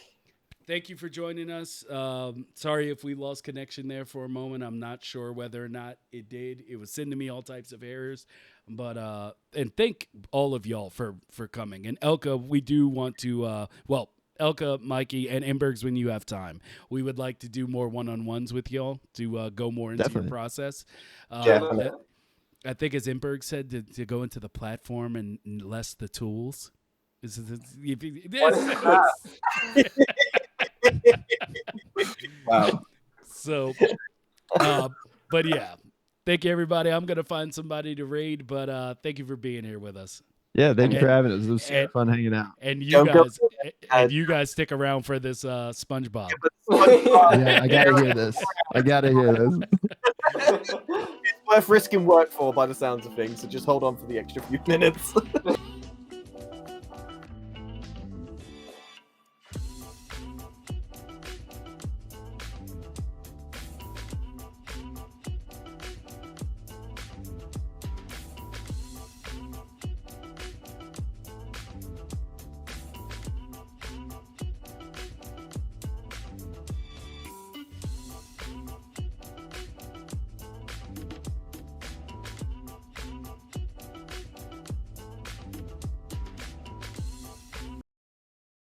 thank you for joining us. Sorry if we lost connection there for a moment. I'm not sure whether or not it did. It was sending me all types of errors. But and thank all of y'all for coming. And Elca, we do want to Elca, Mikey, and Mbergs, when you have time, we would like to do more one-on-ones with y'all to go more into your process. I think, as Mbergs said, to go into the platform and less the tools. Wow. So, but yeah, thank you, everybody. I'm going to find somebody to raid, but thank you for being here with us. Yeah, thank you for having us. It was super fun hanging out. And you guys stick around for this SpongeBob. Yeah, I gotta hear this. It's worth risking work for by the sounds of things, so just hold on for the extra few minutes.